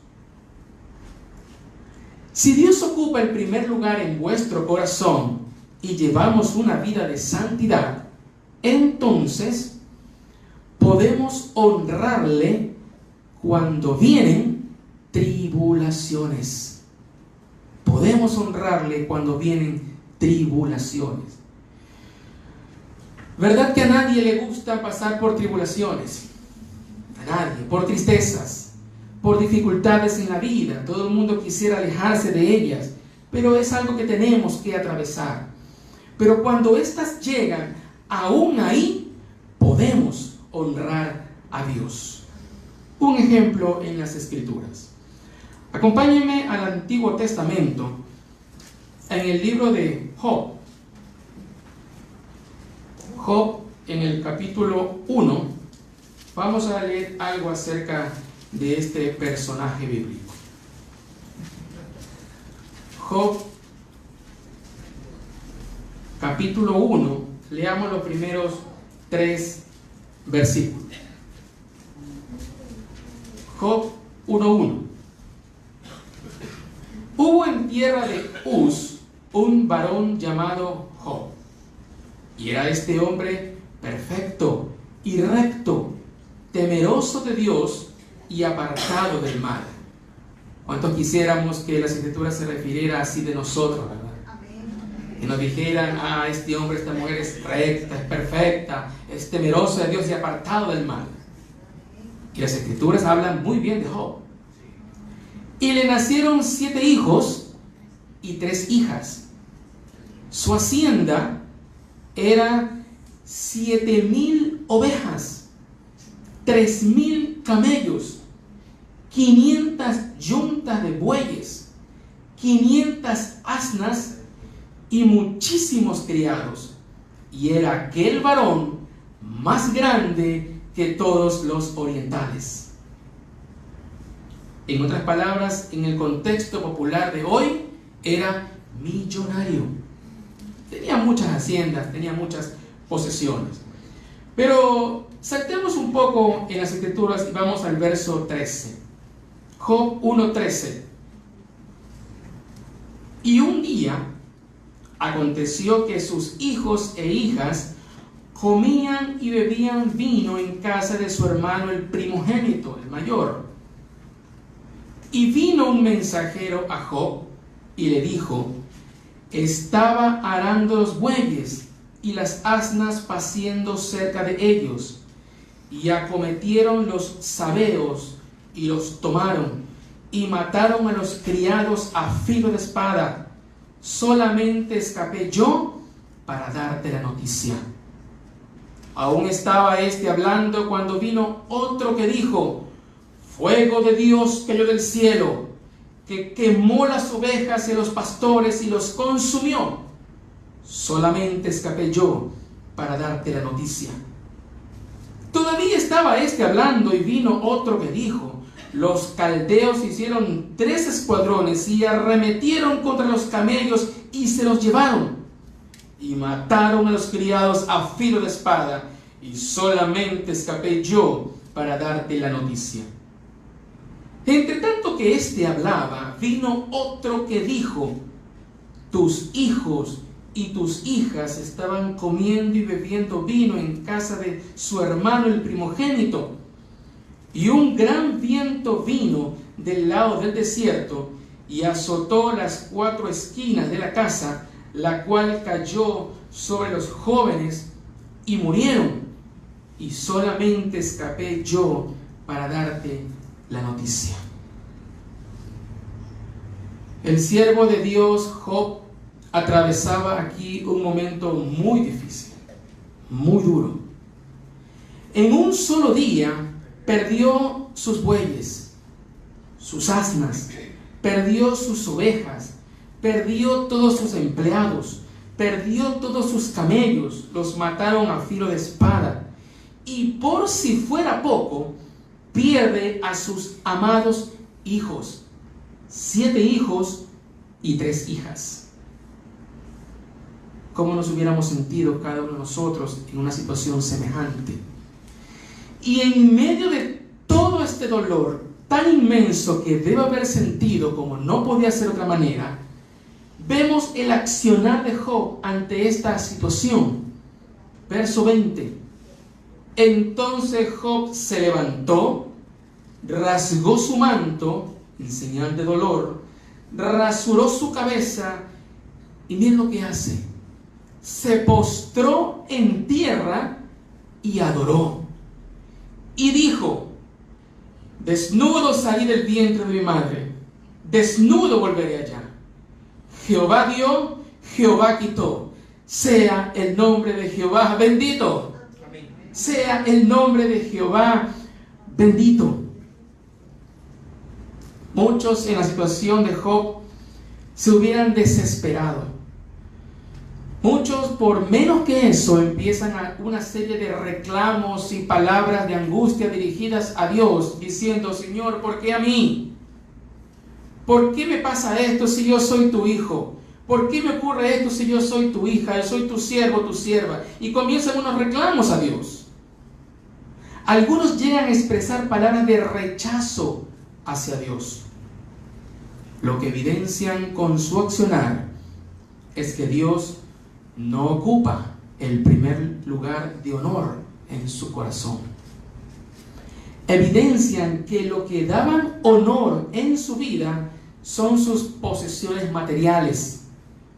Si Dios ocupa el primer lugar en vuestro corazón y llevamos una vida de santidad, entonces podemos honrarle cuando vienen tribulaciones. Podemos honrarle cuando vienen tribulaciones. ¿Verdad que a nadie le gusta pasar por tribulaciones? A nadie, por tristezas, por dificultades en la vida. Todo el mundo quisiera alejarse de ellas, pero es algo que tenemos que atravesar. Pero cuando estas llegan, aún ahí podemos honrar a Dios. Un ejemplo en las Escrituras. Acompáñenme al Antiguo Testamento, en el libro de Job. Job, en el capítulo 1, vamos a leer algo acerca de este personaje bíblico. Job, capítulo 1, leamos los primeros 3 versículos. Job 1:1. Hubo en tierra de Uz un varón llamado Job, y era este hombre perfecto y recto, temeroso de Dios y apartado del mal. ¿Cuántos quisiéramos que las Escrituras se refiriera así de nosotros, verdad? Que nos dijeran, este hombre, esta mujer es recta, es perfecta, es temeroso de Dios y apartado del mal. Y las Escrituras hablan muy bien de Job. Y le nacieron 7 hijos y 3 hijas. Su hacienda era 7,000 ovejas, 3,000 camellos, 500 yuntas de bueyes, 500 asnas y muchísimos criados. Y era aquel varón más grande que todos los orientales. En otras palabras, en el contexto popular de hoy, era millonario. Tenía muchas haciendas, tenía muchas posesiones. Pero saltemos un poco en las Escrituras y vamos al verso 13. Job 1:13. Y un día aconteció que sus hijos e hijas comían y bebían vino en casa de su hermano el primogénito, el mayor. Y vino un mensajero a Job y le dijo: estaba arando los bueyes y las asnas paciendo cerca de ellos, y acometieron los sabeos y los tomaron, y mataron a los criados a filo de espada. Solamente escapé yo para darte la noticia. Aún estaba hablando cuando vino otro que dijo: fuego de Dios cayó del cielo, que quemó las ovejas y los pastores y los consumió. Solamente escapé yo para darte la noticia. Todavía estaba hablando y vino otro que dijo: los caldeos hicieron 3 escuadrones y arremetieron contra los camellos y se los llevaron, y mataron a los criados a filo de espada, y solamente escapé yo para darte la noticia. Entre tanto que hablaba, vino otro que dijo: tus hijos y tus hijas estaban comiendo y bebiendo vino en casa de su hermano el primogénito. Y un gran viento vino del lado del desierto y azotó las 4 esquinas de la casa, la cual cayó sobre los jóvenes y murieron. Y solamente escapé yo para darte la noticia. El siervo de Dios, Job, atravesaba aquí un momento muy difícil, muy duro. En un solo día perdió sus bueyes, sus asnas, perdió sus ovejas, perdió todos sus empleados, perdió todos sus camellos, los mataron a filo de espada. Y por si fuera poco, pierde a sus amados hijos, 7 hijos y 3 hijas. ¿Cómo nos hubiéramos sentido cada uno de nosotros en una situación semejante? Y en medio de todo este dolor tan inmenso que debe haber sentido, como no podía ser de otra manera, vemos el accionar de Job ante esta situación. Verso 20. Entonces Job se levantó, rasgó su manto, en señal de dolor, rasuró su cabeza, y miren lo que hace. Se postró en tierra y adoró. Y dijo: desnudo salí del vientre de mi madre, desnudo volveré allá. Jehová dio, Jehová quitó. Sea el nombre de Jehová bendito. Sea el nombre de Jehová bendito. Muchos en la situación de Job se hubieran desesperado. Muchos, por menos que eso, empiezan a una serie de reclamos y palabras de angustia dirigidas a Dios, diciendo: Señor, ¿por qué a mí? ¿Por qué me pasa esto si yo soy tu hijo? ¿Por qué me ocurre esto si yo soy tu hija, yo soy tu siervo, tu sierva? Y comienzan unos reclamos a Dios. Algunos llegan a expresar palabras de rechazo hacia Dios. Lo que evidencian con su accionar es que Dios no ocupa el primer lugar de honor en su corazón. Evidencian que lo que daban honor en su vida son sus posesiones materiales,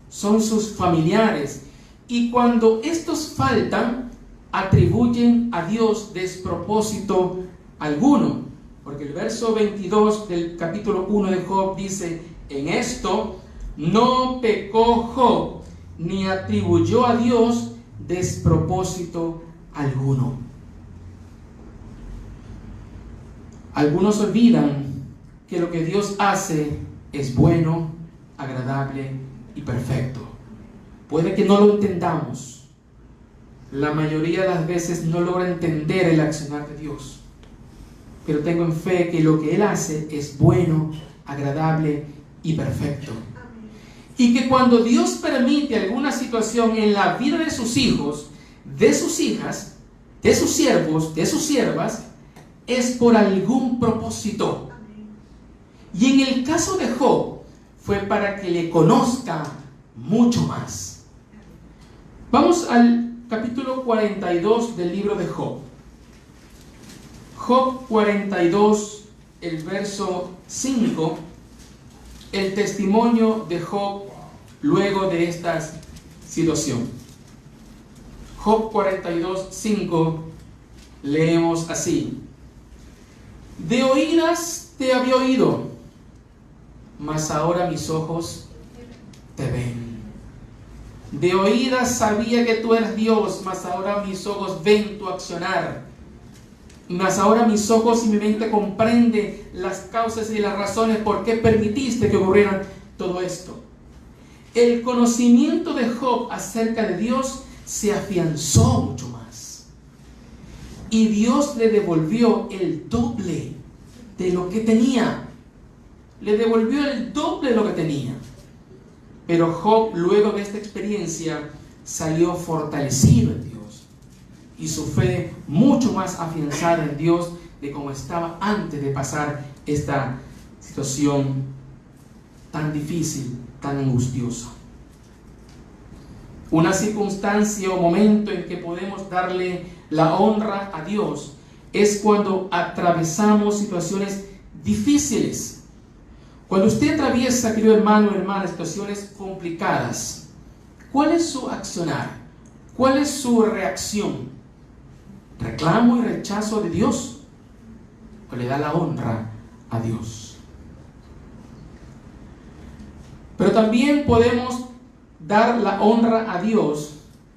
son sus familiares, y cuando estos faltan, atribuyen a Dios despropósito alguno, porque el verso 22 del capítulo 1 de Job dice: en esto no pecó Job, ni atribuyó a Dios despropósito alguno. Algunos olvidan que lo que Dios hace es bueno, agradable y perfecto. Puede que no lo entendamos. La mayoría de las veces no logra entender el accionar de Dios. Pero tengo en fe que lo que Él hace es bueno, agradable y perfecto. Y que cuando Dios permite alguna situación en la vida de sus hijos, de sus hijas, de sus siervos, de sus siervas, es por algún propósito. Y en el caso de Job, fue para que le conozca mucho más. Vamos al capítulo 42 del libro de Job. Job 42, el verso 5, el testimonio de Job luego de esta situación. Job 42, 5, leemos así: de oídas te había oído, mas ahora mis ojos te ven. De oídas sabía que tú eres Dios, mas ahora mis ojos ven tu accionar. Mas ahora mis ojos y mi mente comprende las causas y las razones por qué permitiste que ocurriera todo esto. El conocimiento de Job acerca de Dios se afianzó mucho más. Y Dios le devolvió el doble de lo que tenía. Le devolvió el doble de lo que tenía. Pero Job, luego de esta experiencia, salió fortalecido en Dios. Y su fe mucho más afianzada en Dios de como estaba antes de pasar esta situación tan difícil, tan angustiosa. Una circunstancia o momento en que podemos darle la honra a Dios es cuando atravesamos situaciones difíciles. Cuando usted atraviesa, querido hermano o hermana, situaciones complicadas, ¿cuál es su accionar? ¿Cuál es su reacción? ¿Reclamo y rechazo de Dios? ¿O le da la honra a Dios? Pero también podemos dar la honra a Dios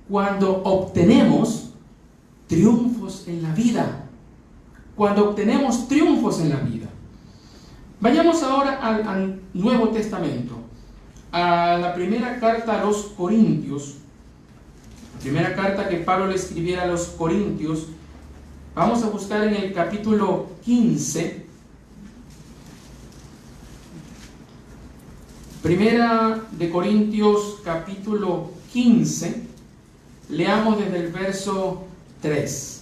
cuando obtenemos triunfos en la vida. Cuando obtenemos triunfos en la vida. Vayamos ahora al Nuevo Testamento, a la primera carta a los Corintios, la primera carta que Pablo le escribiera a los Corintios. Vamos a buscar en el capítulo 15. Primera de Corintios, capítulo 15. Leamos desde el verso 3.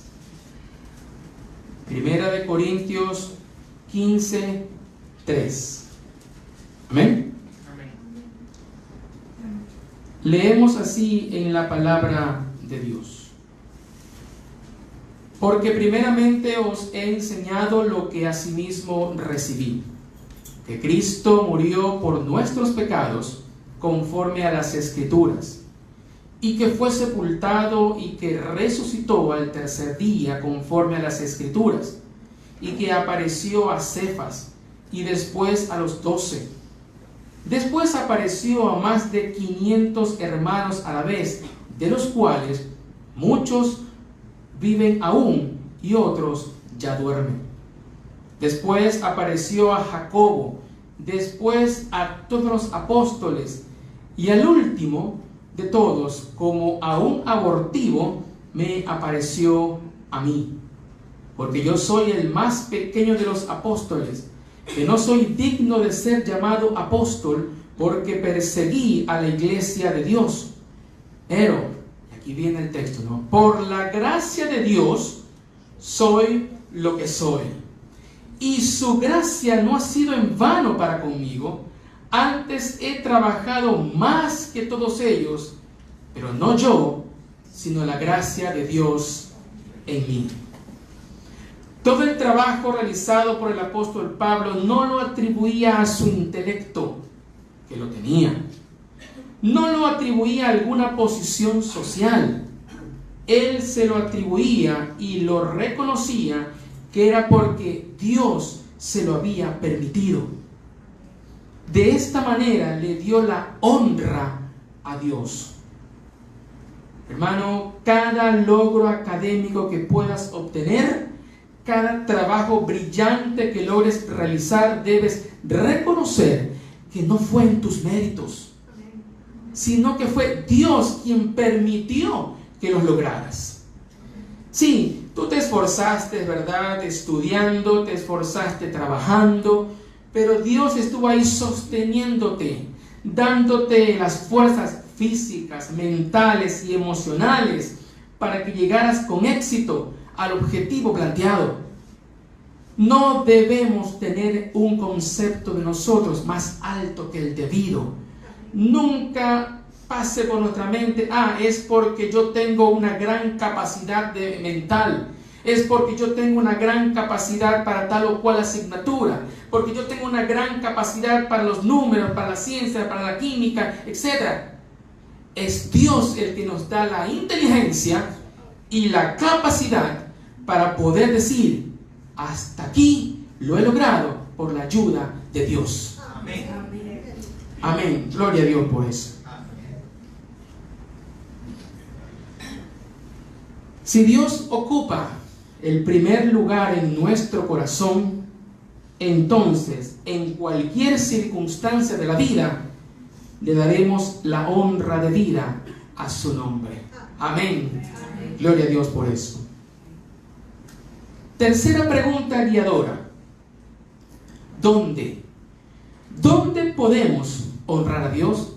Primera de Corintios 15, 3. Amén. Leemos así en la palabra de Dios. Porque primeramente os he enseñado lo que asimismo recibí, que Cristo murió por nuestros pecados conforme a las Escrituras, y que fue sepultado y que resucitó al tercer día conforme a las Escrituras, y que apareció a Cefas y después a los 12. Después apareció a más de 500 hermanos a la vez, de los cuales muchos viven aún y otros ya duermen. Después apareció a Jacobo, después a todos los apóstoles, y al último de todos, como a un abortivo, me apareció a mí. Porque yo soy el más pequeño de los apóstoles, que no soy digno de ser llamado apóstol, porque perseguí a la iglesia de Dios. Pero, aquí viene el texto, ¿no? Por la gracia de Dios soy lo que soy. Y su gracia no ha sido en vano para conmigo. Antes he trabajado más que todos ellos, pero no yo, sino la gracia de Dios en mí. Todo el trabajo realizado por el apóstol Pablo no lo atribuía a su intelecto, que lo tenía. No lo atribuía a alguna posición social. Él se lo atribuía y lo reconocía que era porque Dios se lo había permitido. De esta manera le dio la honra a Dios. Hermano, cada logro académico que puedas obtener, cada trabajo brillante que logres realizar, debes reconocer que no fue en tus méritos, sino que fue Dios quien permitió que los lograras. Sí, tú te esforzaste, ¿verdad? Estudiando, te esforzaste trabajando, pero Dios estuvo ahí sosteniéndote, dándote las fuerzas físicas, mentales y emocionales para que llegaras con éxito al objetivo planteado. No debemos tener un concepto de nosotros más alto que el debido. Nunca pase por nuestra mente, es porque yo tengo una gran capacidad mental, es porque yo tengo una gran capacidad para tal o cual asignatura, porque yo tengo una gran capacidad para los números, para la ciencia, para la química, etc. Es Dios el que nos da la inteligencia y la capacidad para poder decir, hasta aquí lo he logrado por la ayuda de Dios. Amén. Amén. Gloria a Dios por eso. Si Dios ocupa el primer lugar en nuestro corazón, entonces en cualquier circunstancia de la vida le daremos la honra de vida a su nombre. Amén. Gloria a Dios por eso. Tercera pregunta guiadora. ¿Dónde? ¿Dónde podemos honrar a Dios?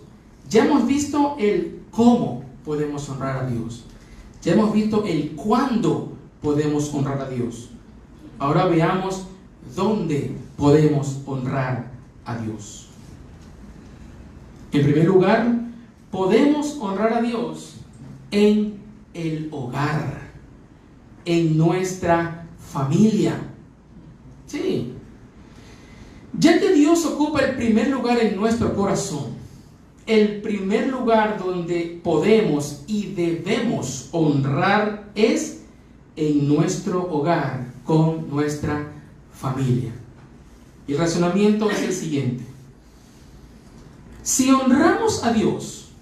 Ya hemos visto el cómo podemos honrar a Dios. Ya hemos visto el cuándo podemos honrar a Dios. Ahora veamos dónde podemos honrar a Dios. En primer lugar, podemos honrar a Dios en el hogar, en nuestra familia. Sí. Ya que Dios ocupa el primer lugar en nuestro corazón, el primer lugar donde podemos y debemos honrar es en nuestro hogar, con nuestra familia. Y el razonamiento es el siguiente. Si honramos a Dios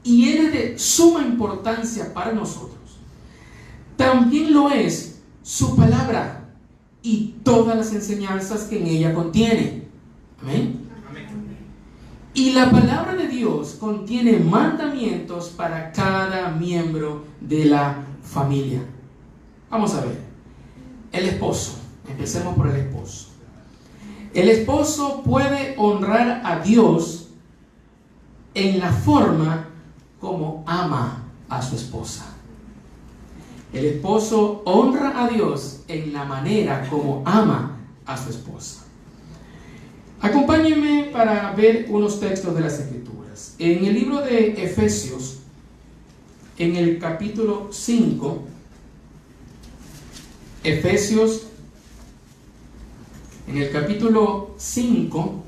y Él es de suma importancia para nosotros, también lo es su palabra y todas las enseñanzas que en ella contiene. Amén. Y la palabra de Dios contiene mandamientos para cada miembro de la familia. Vamos a ver. El esposo. Empecemos por el esposo. El esposo puede honrar a Dios en la forma como ama a su esposa. El esposo honra a Dios en la manera como ama a su esposa. Acompáñenme para ver unos textos de las Escrituras. En el libro de Efesios, en el capítulo 5, Efesios, en el capítulo 5,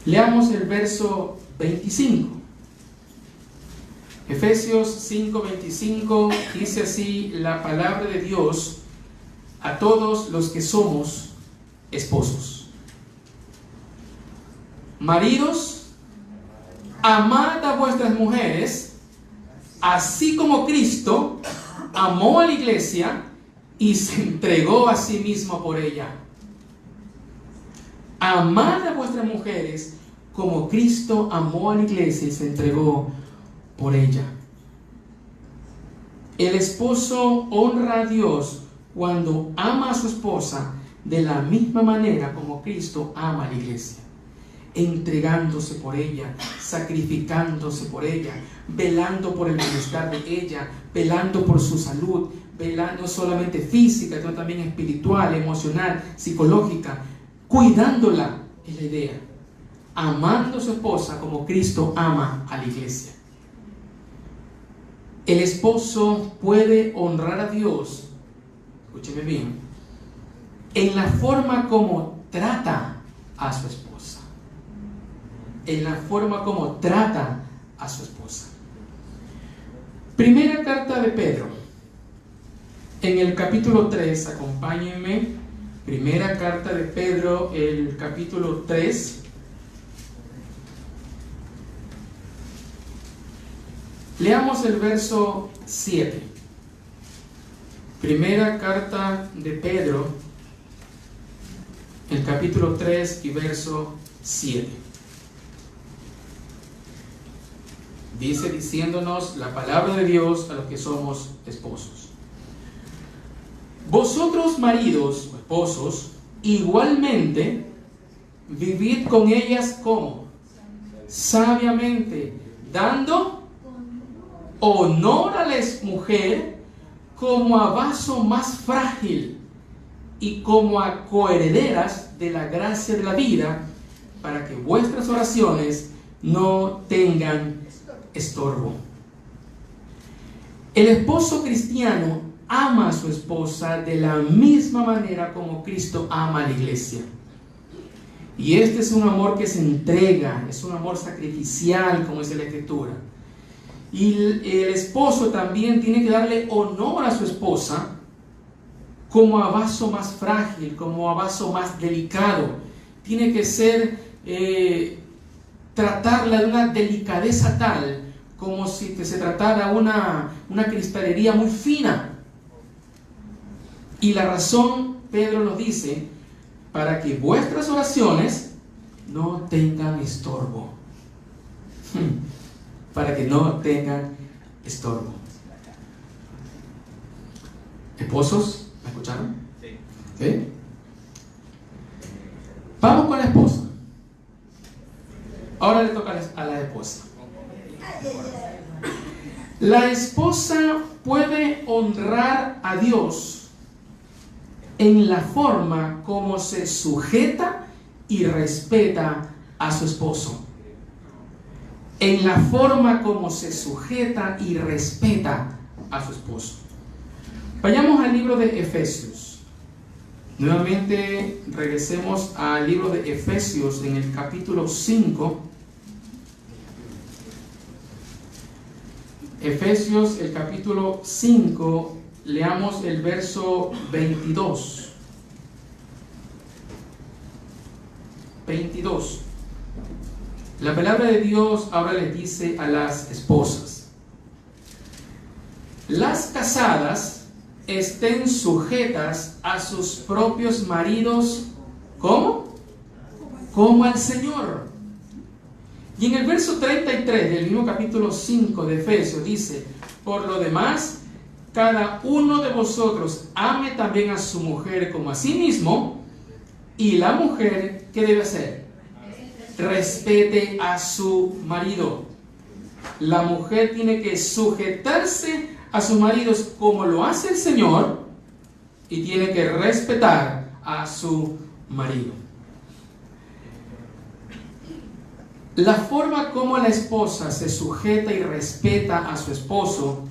leamos el verso 25. Efesios 5:25 dice así la palabra de Dios a todos los que somos esposos. Maridos, amad a vuestras mujeres, así como Cristo amó a la iglesia y se entregó a sí mismo por ella. Amad a vuestras mujeres como Cristo amó a la iglesia y se entregó por ella. El esposo honra a Dios cuando ama a su esposa de la misma manera como Cristo ama a la iglesia, entregándose por ella, sacrificándose por ella, velando por el bienestar de ella, velando por su salud, velando no solamente física, sino también espiritual, emocional, psicológica, cuidándola, es la idea, amando a su esposa como Cristo ama a la iglesia. El esposo puede honrar a Dios, escúcheme bien, en la forma como trata a su esposa. En la forma como trata a su esposa. Primera carta de Pedro, en el capítulo 3, acompáñenme. Primera carta de Pedro, el capítulo 3. Leamos el verso 7. Primera carta de Pedro, el capítulo 3 y verso 7. Dice diciéndonos la palabra de Dios a los que somos esposos. Vosotros maridos o esposos, igualmente, vivid con ellas como sabiamente, dando honor a la mujer como a vaso más frágil y como a coherederas de la gracia de la vida, para que vuestras oraciones no tengan estorbo. El esposo cristiano ama a su esposa de la misma manera como Cristo ama a la iglesia. Y este es un amor que se entrega, es un amor sacrificial, como dice la Escritura. Y el esposo también tiene que darle honor a su esposa como a vaso más frágil, como a vaso más delicado. Tiene que ser, tratarla de una delicadeza tal, como si se tratara una cristalería muy fina. Y la razón, Pedro nos dice, para que vuestras oraciones no tengan estorbo. Para que no tengan estorbo. ¿Esposos? ¿Me escucharon? ¿Sí? Vamos con la esposa. Ahora le toca a la esposa. La esposa puede honrar a Dios en la forma como se sujeta y respeta a su esposo. En la forma como se sujeta y respeta a su esposo. Vayamos al libro de Efesios. Nuevamente regresemos al libro de Efesios en el capítulo 5. Efesios, el capítulo 5, leamos el verso 22. 22. La palabra de Dios ahora le dice a las esposas: las casadas estén sujetas a sus propios maridos, ¿cómo? Como al Señor. Y en el verso 33 del mismo capítulo 5 de Efesios dice: por lo demás, cada uno de vosotros ame también a su mujer como a sí mismo, y la mujer, ¿qué debe hacer? Respete a su marido. La mujer tiene que sujetarse a sus maridos como lo hace el Señor, y tiene que respetar a su marido. La forma como la esposa se sujeta y respeta a su esposo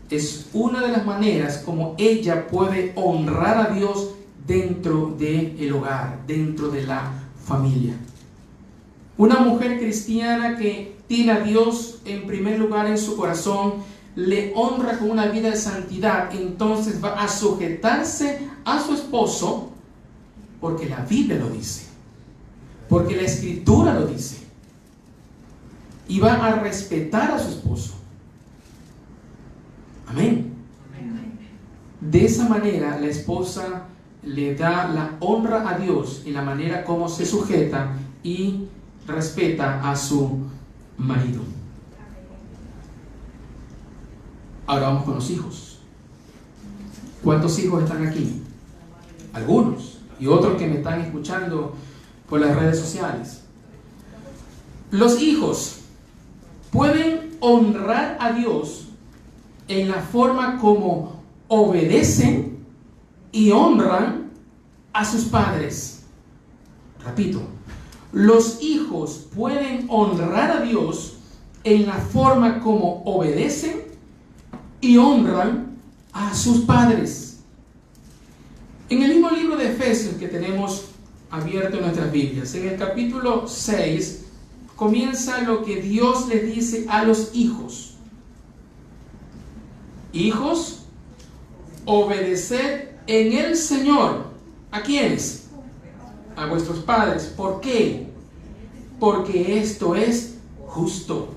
es una de las maneras como ella puede honrar a Dios dentro del hogar, dentro de la familia. Una mujer cristiana que tiene a Dios en primer lugar en su corazón, le honra con una vida de santidad, entonces va a sujetarse a su esposo porque la Biblia lo dice, porque la Escritura lo dice, y va a respetar a su esposo. Amén. De esa manera la esposa le da la honra a Dios en la manera como se sujeta y respeta a su marido. Ahora vamos con los hijos. ¿Cuántos hijos están aquí? Algunos, y otros que me están escuchando por las redes sociales. Los hijos pueden honrar a Dios en la forma como obedecen y honran a sus padres. Repito, los hijos pueden honrar a Dios en la forma como obedecen y honran a sus padres. En el mismo libro de Efesios que tenemos abierto en nuestras Biblias, en el capítulo 6, comienza lo que Dios le dice a los hijos. Hijos, obedeced en el Señor. ¿A quiénes? A vuestros padres. ¿Por qué? Porque esto es justo.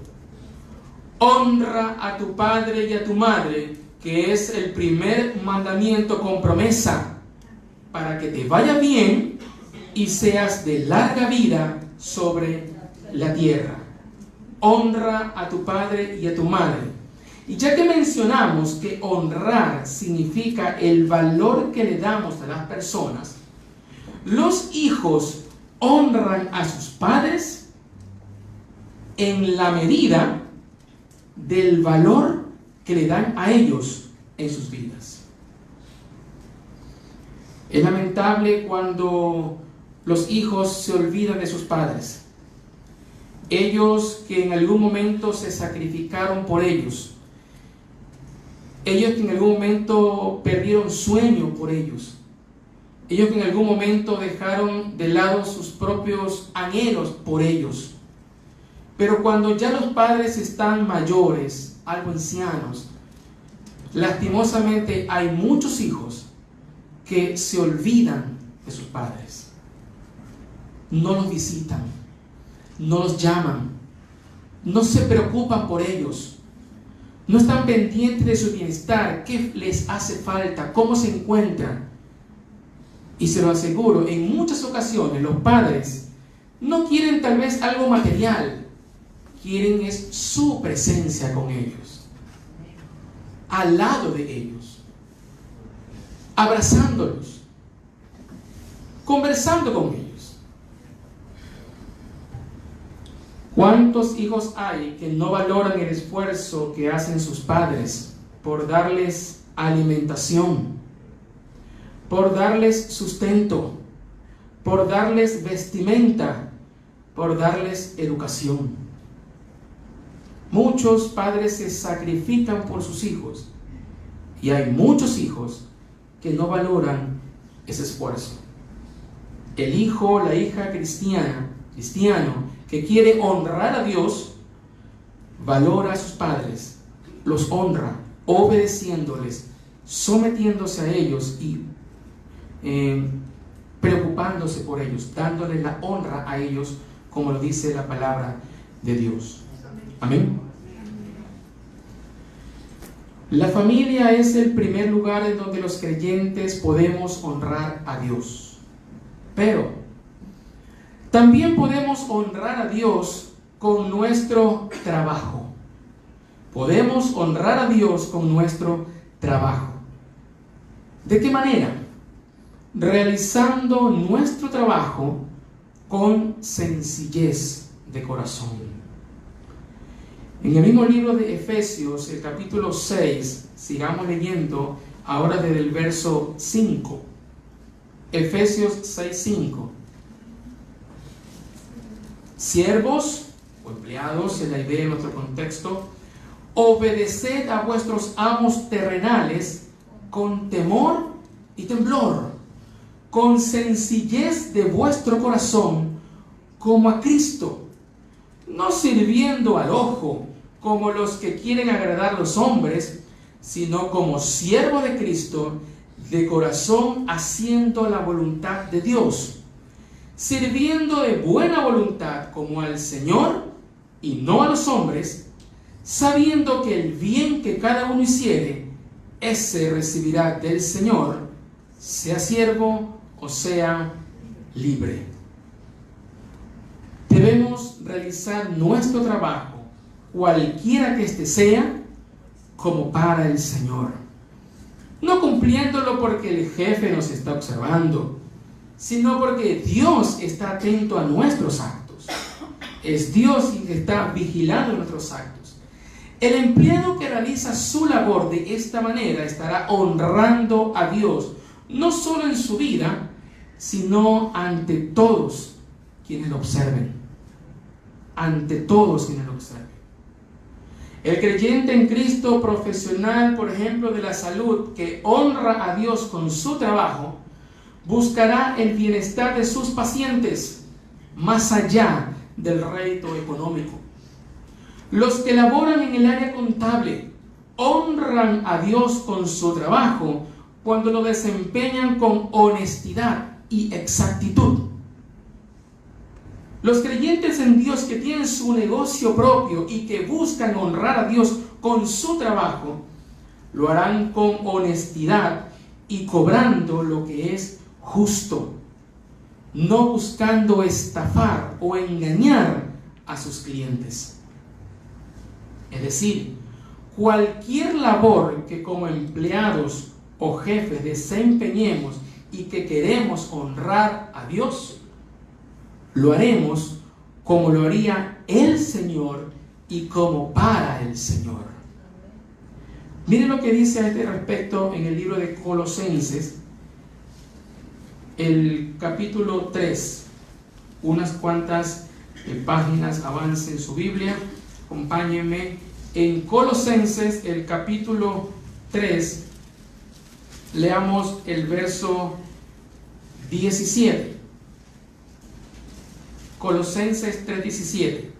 Honra a tu padre y a tu madre, que es el primer mandamiento con promesa, para que te vaya bien y seas de larga vida sobre la tierra. Honra a tu padre y a tu madre. Y ya que mencionamos que honrar significa el valor que le damos a las personas, los hijos honran a sus padres en la medida del valor que le dan a ellos en sus vidas. Es lamentable cuando los hijos se olvidan de sus padres. Ellos que en algún momento se sacrificaron por ellos. Ellos que en algún momento perdieron sueño por ellos. Ellos que en algún momento dejaron de lado sus propios anhelos por ellos. Pero cuando ya los padres están mayores, algo ancianos, lastimosamente hay muchos hijos que se olvidan de sus padres. No los visitan, no los llaman, no se preocupan por ellos, no están pendientes de su bienestar, qué les hace falta, cómo se encuentran. Y se lo aseguro, en muchas ocasiones los padres no quieren tal vez algo material, quieren es su presencia con ellos, al lado de ellos, abrazándolos, conversando con ellos. ¿Cuántos hijos hay que no valoran el esfuerzo que hacen sus padres por darles alimentación, por darles sustento, por darles vestimenta, por darles educación? Muchos padres se sacrifican por sus hijos y hay muchos hijos que no valoran ese esfuerzo. El hijo, la hija cristiano que quiere honrar a Dios, valora a sus padres, los honra, obedeciéndoles, sometiéndose a ellos y preocupándose por ellos, dándole la honra a ellos, como lo dice la palabra de Dios. Amén. La familia es el primer lugar en donde los creyentes podemos honrar a Dios. Pero también podemos honrar a Dios con nuestro trabajo. Podemos honrar a Dios con nuestro trabajo. ¿De qué manera? Realizando nuestro trabajo con sencillez de corazón. En el mismo libro de Efesios, el capítulo 6, sigamos leyendo ahora desde el verso 5. Efesios 6:5. Siervos o empleados, es la idea en nuestro contexto, obedeced a vuestros amos terrenales con temor y temblor, con sencillez de vuestro corazón, como a Cristo, no sirviendo al ojo como los que quieren agradar a los hombres, sino como siervo de Cristo, de corazón haciendo la voluntad de Dios, sirviendo de buena voluntad como al Señor y no a los hombres, sabiendo que el bien que cada uno hiciere, ese recibirá del Señor, sea siervo o sea libre. Debemos realizar nuestro trabajo, cualquiera que éste sea, como para el Señor. No cumpliéndolo porque el jefe nos está observando, sino porque Dios está atento a nuestros actos. Es Dios quien está vigilando nuestros actos. El empleado que realiza su labor de esta manera estará honrando a Dios, no solo en su vida, sino ante todos quienes lo observen. Ante todos quienes lo observen. El creyente en Cristo profesional, por ejemplo, de la salud, que honra a Dios con su trabajo, buscará el bienestar de sus pacientes más allá del rédito económico. Los que laboran en el área contable honran a Dios con su trabajo cuando lo desempeñan con honestidad y exactitud. Los creyentes en Dios que tienen su negocio propio y que buscan honrar a Dios con su trabajo, lo harán con honestidad y cobrando lo que es justo, no buscando estafar o engañar a sus clientes. Es decir, cualquier labor que como empleados o jefes desempeñemos y que queremos honrar a Dios, lo haremos como lo haría el Señor y como para el Señor. Miren lo que dice a este respecto en el libro de Colosenses, el capítulo 3, unas cuantas páginas avance en su Biblia. Acompáñenme en Colosenses, el capítulo 3, leamos el verso 17. Colosenses 3:17.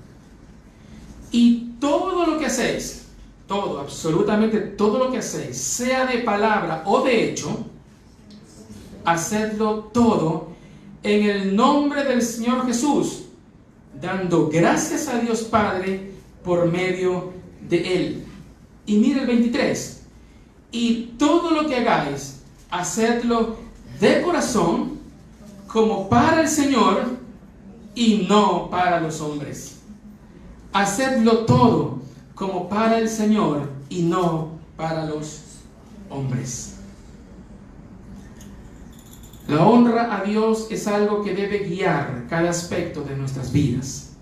Y todo lo que hacéis, todo, absolutamente todo lo que hacéis, sea de palabra o de hecho, hacedlo todo en el nombre del Señor Jesús, dando gracias a Dios Padre por medio de Él. Y mira el 23. Y todo lo que hagáis, hacedlo de corazón, como para el Señor y no para los hombres. Hacedlo todo como para el Señor y no para los hombres. La honra a Dios es algo que debe guiar cada aspecto de nuestras vidas.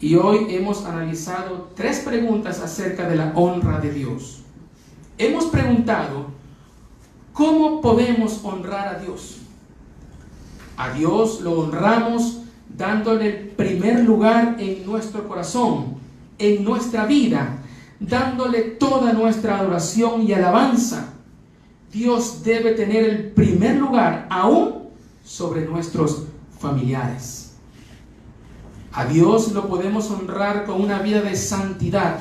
Y hoy hemos analizado 3 preguntas acerca de la honra de Dios. Hemos preguntado, ¿cómo podemos honrar a Dios? A Dios lo honramos dándole el primer lugar en nuestro corazón, en nuestra vida, dándole toda nuestra adoración y alabanza. Dios debe tener el primer lugar aún sobre nuestros familiares. A Dios lo podemos honrar con una vida de santidad,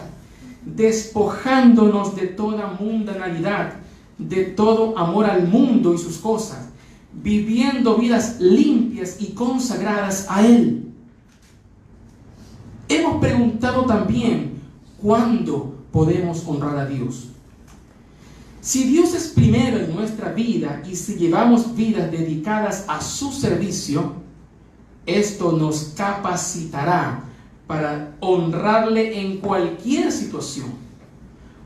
despojándonos de toda mundanalidad, de todo amor al mundo y sus cosas, viviendo vidas limpias y consagradas a Él. Hemos preguntado también, ¿cuándo podemos honrar a Dios? Si Dios es primero en nuestra vida y si llevamos vidas dedicadas a su servicio, esto nos capacitará para honrarle en cualquier situación.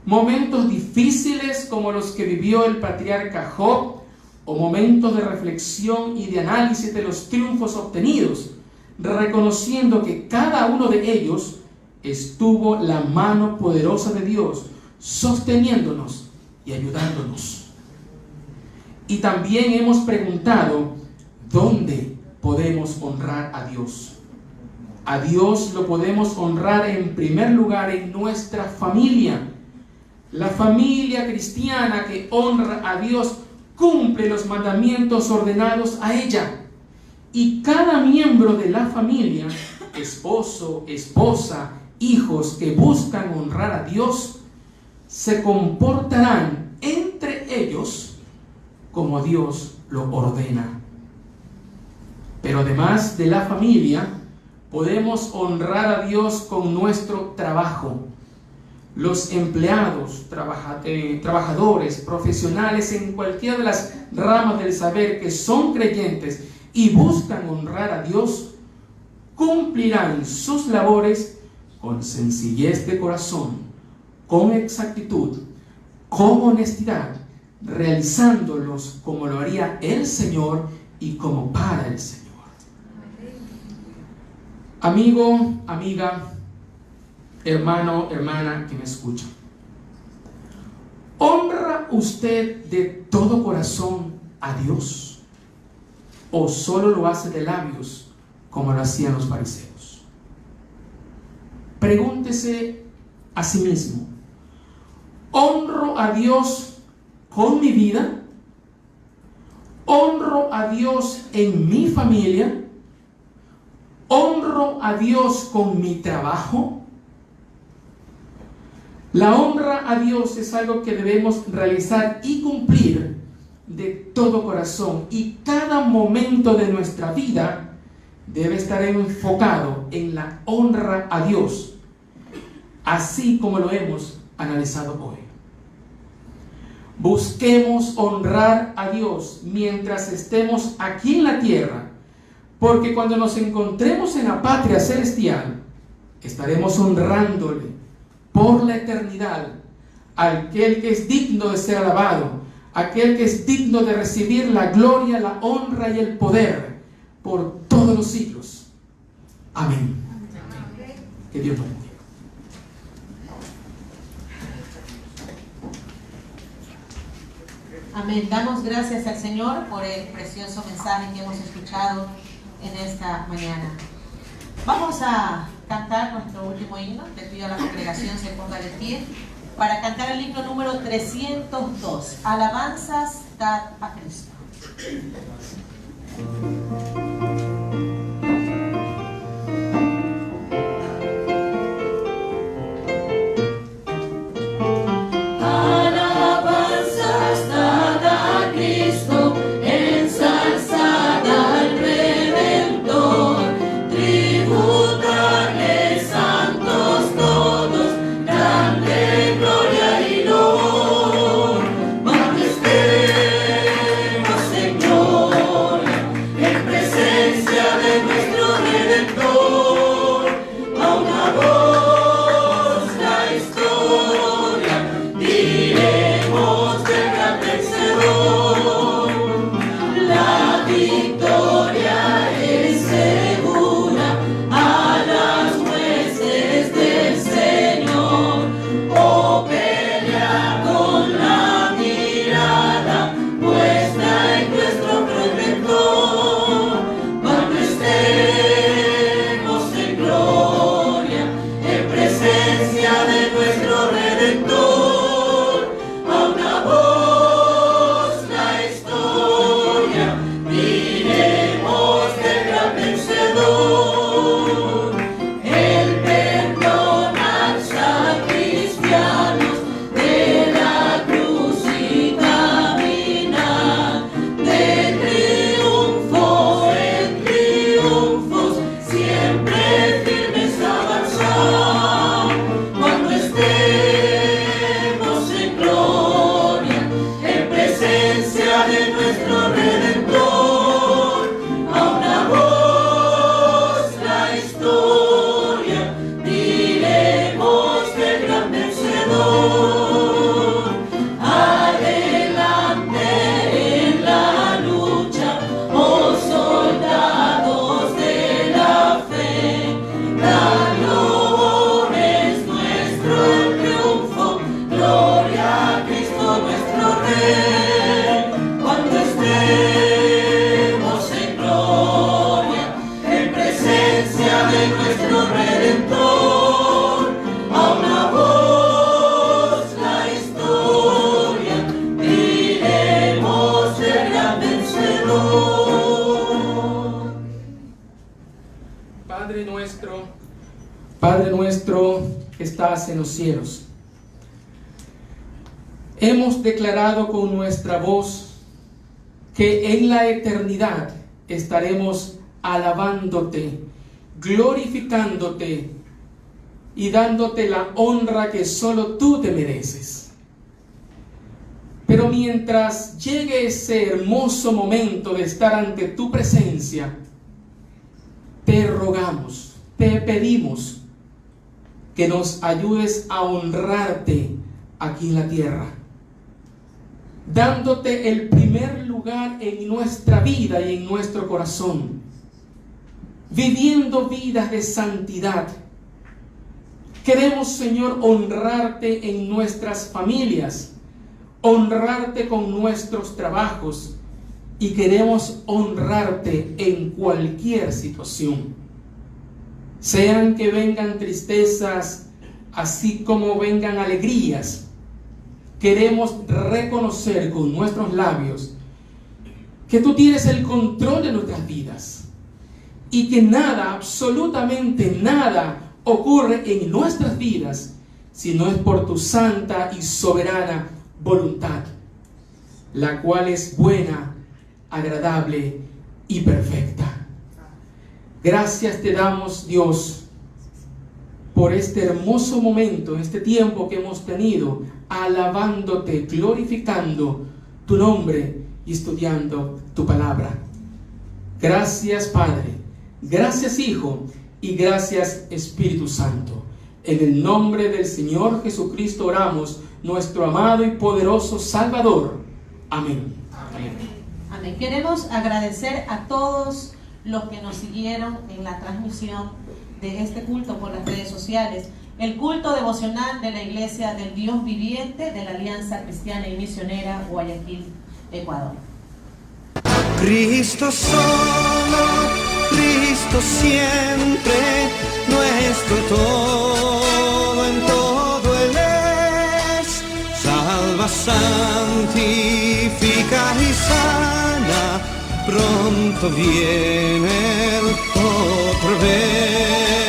Momentos difíciles como los que vivió el patriarca Job, o momentos de reflexión y de análisis de los triunfos obtenidos, reconociendo que cada uno de ellos estuvo la mano poderosa de Dios sosteniéndonos y ayudándonos. Y también hemos preguntado, ¿dónde podemos honrar a Dios? A Dios lo podemos honrar en primer lugar en nuestra familia. La familia cristiana que honra a Dios cumple los mandamientos ordenados a ella. Y cada miembro de la familia, esposo, esposa, hijos que buscan honrar a Dios, se comportarán entre ellos como Dios lo ordena. Pero además de la familia, podemos honrar a Dios con nuestro trabajo. Los empleados, trabajadores, profesionales en cualquiera de las ramas del saber que son creyentes y buscan honrar a Dios, cumplirán sus labores con sencillez de corazón, con exactitud, con honestidad, realizándolos como lo haría el Señor y como para el Señor. Amigo, amiga, hermano, hermana que me escucha, ¿honra usted de todo corazón a Dios? ¿O solo lo hace de labios como lo hacían los fariseos? Pregúntese a sí mismo, ¿honro a Dios con mi vida? ¿Honro a Dios en mi familia? ¿Honro a Dios con mi trabajo? La honra a Dios es algo que debemos realizar y cumplir de todo corazón, y cada momento de nuestra vida debe estar enfocado en la honra a Dios, así como lo hemos analizado hoy. Busquemos honrar a Dios mientras estemos aquí en la tierra, porque cuando nos encontremos en la patria celestial, estaremos honrándole por la eternidad, aquel que es digno de ser alabado, aquel que es digno de recibir la gloria, la honra y el poder por todos los siglos. Amén. Que Dios nos bendiga. Amén. Damos gracias al Señor por el precioso mensaje que hemos escuchado en esta mañana. Vamos a cantar nuestro último himno. Le pido a la congregación se ponga de pie para cantar el himno número 302. Alabanzas dad a Cristo. Be nuestro que estás en los cielos. Hemos declarado con nuestra voz que en la eternidad estaremos alabándote, glorificándote y dándote la honra que solo tú te mereces. Pero mientras llegue ese hermoso momento de estar ante tu presencia, te rogamos, te pedimos que nos ayudes a honrarte aquí en la tierra, dándote el primer lugar en nuestra vida y en nuestro corazón, viviendo vidas de santidad. Queremos, Señor, honrarte en nuestras familias, honrarte con nuestros trabajos y queremos honrarte en cualquier situación. Sean que vengan tristezas, así como vengan alegrías, queremos reconocer con nuestros labios que tú tienes el control de nuestras vidas y que nada, absolutamente nada, ocurre en nuestras vidas si no es por tu santa y soberana voluntad, la cual es buena, agradable y perfecta. Gracias te damos, Dios, por este hermoso momento, este tiempo que hemos tenido, alabándote, glorificando tu nombre y estudiando tu palabra. Gracias, Padre, gracias, Hijo, y gracias, Espíritu Santo. En el nombre del Señor Jesucristo oramos, nuestro amado y poderoso Salvador. Amén. Amén. Amén. Queremos agradecer a todos los que nos siguieron en la transmisión de este culto por las redes sociales. El culto devocional de la Iglesia del Dios Viviente de la Alianza Cristiana y Misionera Guayaquil, Ecuador. Cristo solo, Cristo siempre, nuestro todo, en todo Él es. Salva, santifica y sana, pronto viene Él otra vez.